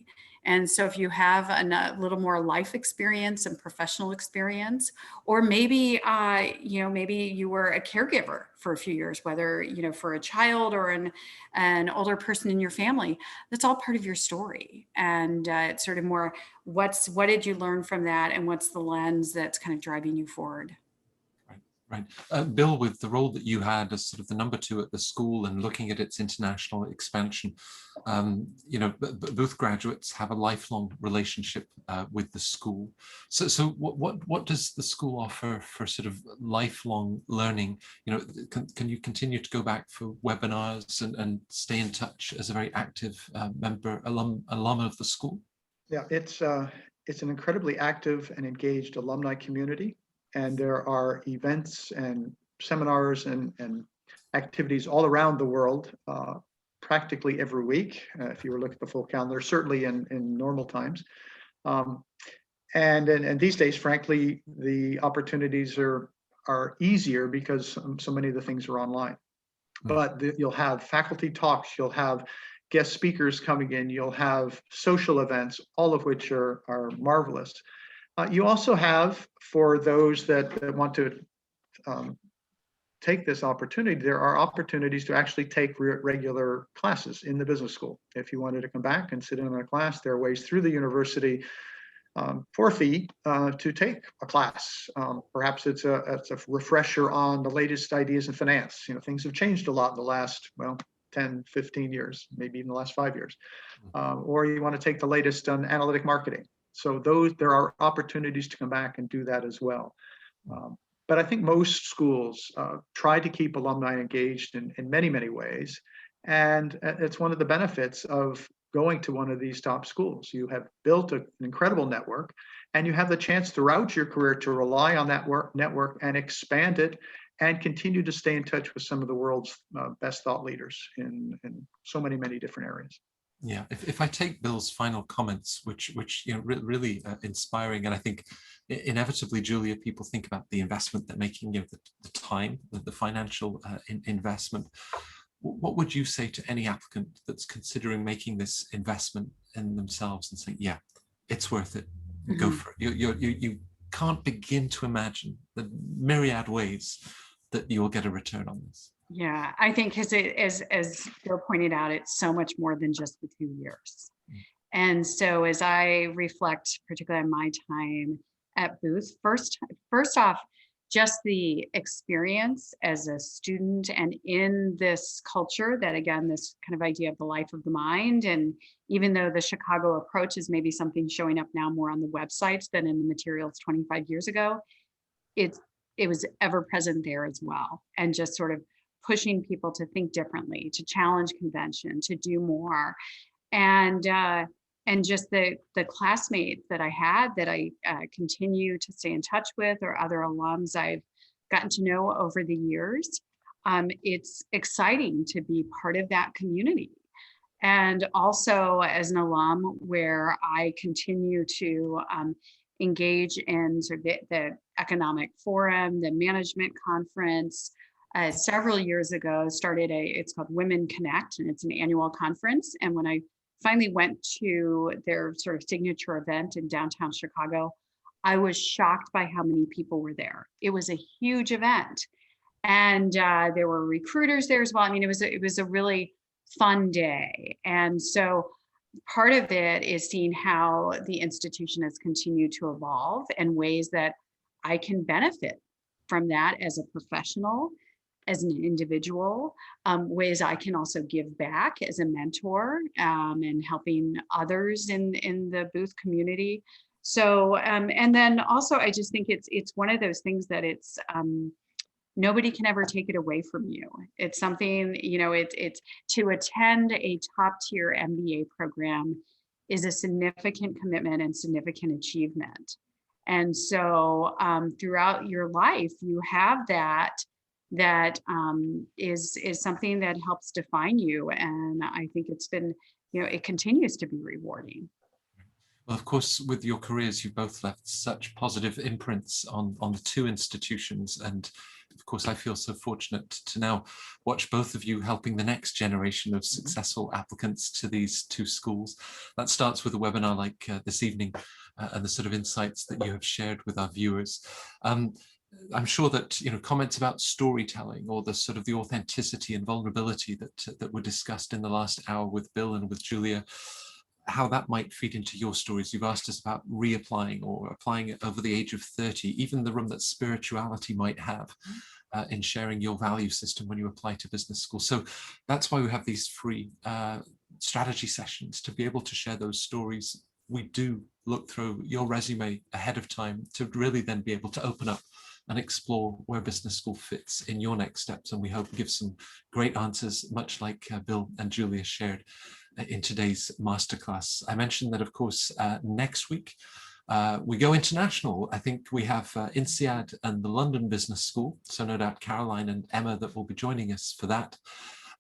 And so if you have a little more life experience and professional experience, or maybe, maybe you were a caregiver for a few years, whether, for a child or an older person in your family, that's all part of your story. And it's sort of more, what did you learn from that? And what's the lens that's kind of driving you forward? Right. Bill, with the role that you had as sort of the number 2 at the school and looking at its international expansion, Booth graduates have a lifelong relationship with the school. So what does the school offer for sort of lifelong learning? Can you continue to go back for webinars and stay in touch as a very active alum of the school? Yeah, it's an incredibly active and engaged alumni community. And there are events and seminars and activities all around the world, practically every week, if you were looking at the full calendar, certainly in normal times. And these days, frankly, the opportunities are easier because so many of the things are online. But you'll have faculty talks, you'll have guest speakers coming in, you'll have social events, all of which are marvelous. You also have, for those that want to take this opportunity, there are opportunities to actually take regular classes in the business school. If you wanted to come back and sit in on a class, there are ways through the university for a fee to take a class. Perhaps it's a refresher on the latest ideas in finance. Things have changed a lot in the last, 10, 15 years, maybe even the last 5 years. Or you want to take the latest on analytic marketing. So there are opportunities to come back and do that as well. But I think most schools try to keep alumni engaged in many, many ways. And it's one of the benefits of going to one of these top schools. You have built an incredible network, and you have the chance throughout your career to rely on that network and expand it and continue to stay in touch with some of the world's best thought leaders in so many, many different areas. Yeah, if I take Bill's final comments, which really inspiring, and I think inevitably, Julia, people think about the investment they're making, the time, the financial investment. What would you say to any applicant that's considering making this investment in themselves and saying, yeah, it's worth it, go for it? You can't begin to imagine the myriad ways that you will get a return on this. Yeah, I think as Bill pointed out, it's so much more than just the 2 years. And so as I reflect, particularly on my time at Booth, first off, just the experience as a student and in this culture that, again, this kind of idea of the life of the mind. And even though the Chicago approach is maybe something showing up now more on the websites than in the materials 25 years ago, it was ever present there as well. And just sort of pushing people to think differently, to challenge convention, to do more. And just the classmates that I had that I continue to stay in touch with, or other alums I've gotten to know over the years. It's exciting to be part of that community. And also as an alum where I continue to engage in sort of the economic forum, the management conference. Several years ago, started it's called Women Connect, and it's an annual conference. And when I finally went to their sort of signature event in downtown Chicago, I was shocked by how many people were there. It was a huge event, and there were recruiters there as well. I mean, it was a really fun day. And so part of it is seeing how the institution has continued to evolve and ways that I can benefit from that as a professional, as an individual, ways I can also give back as a mentor, and helping others in the Booth community. So, and then also, I just think it's one of those things that it's, nobody can ever take it away from you. It's something, it's to attend a top tier MBA program is a significant commitment and significant achievement. And so throughout your life, you have that is something that helps define you. And I think it's been, it continues to be rewarding. Well, of course, with your careers, you both left such positive imprints on the two institutions. And of course, I feel so fortunate to now watch both of you helping the next generation of successful applicants to these two schools. That starts with a webinar like this evening and the sort of insights that you have shared with our viewers. I'm sure that comments about storytelling or the sort of the authenticity and vulnerability that were discussed in the last hour with Bill and with Julia, how that might feed into your stories. You've asked us about reapplying or applying it over the age of 30, even the room that spirituality might have in sharing your value system when you apply to business school. So that's why we have these free strategy sessions, to be able to share those stories. We do look through your resume ahead of time to really then be able to open up and explore where business school fits in your next steps. And we hope give some great answers, much like Bill and Julia shared in today's masterclass. I mentioned that, of course, next week, We go international. I think we have INSEAD and the London Business School. So no doubt Caroline and Emma that will be joining us for that.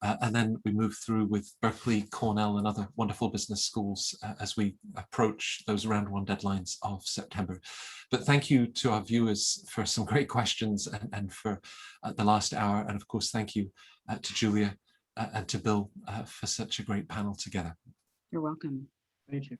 And then we move through with Berkeley, Cornell, and other wonderful business schools as we approach those round one deadlines of September. But thank you to our viewers for some great questions and for the last hour. And of course, thank you to Julia and to Bill for such a great panel together. You're welcome. Thank you.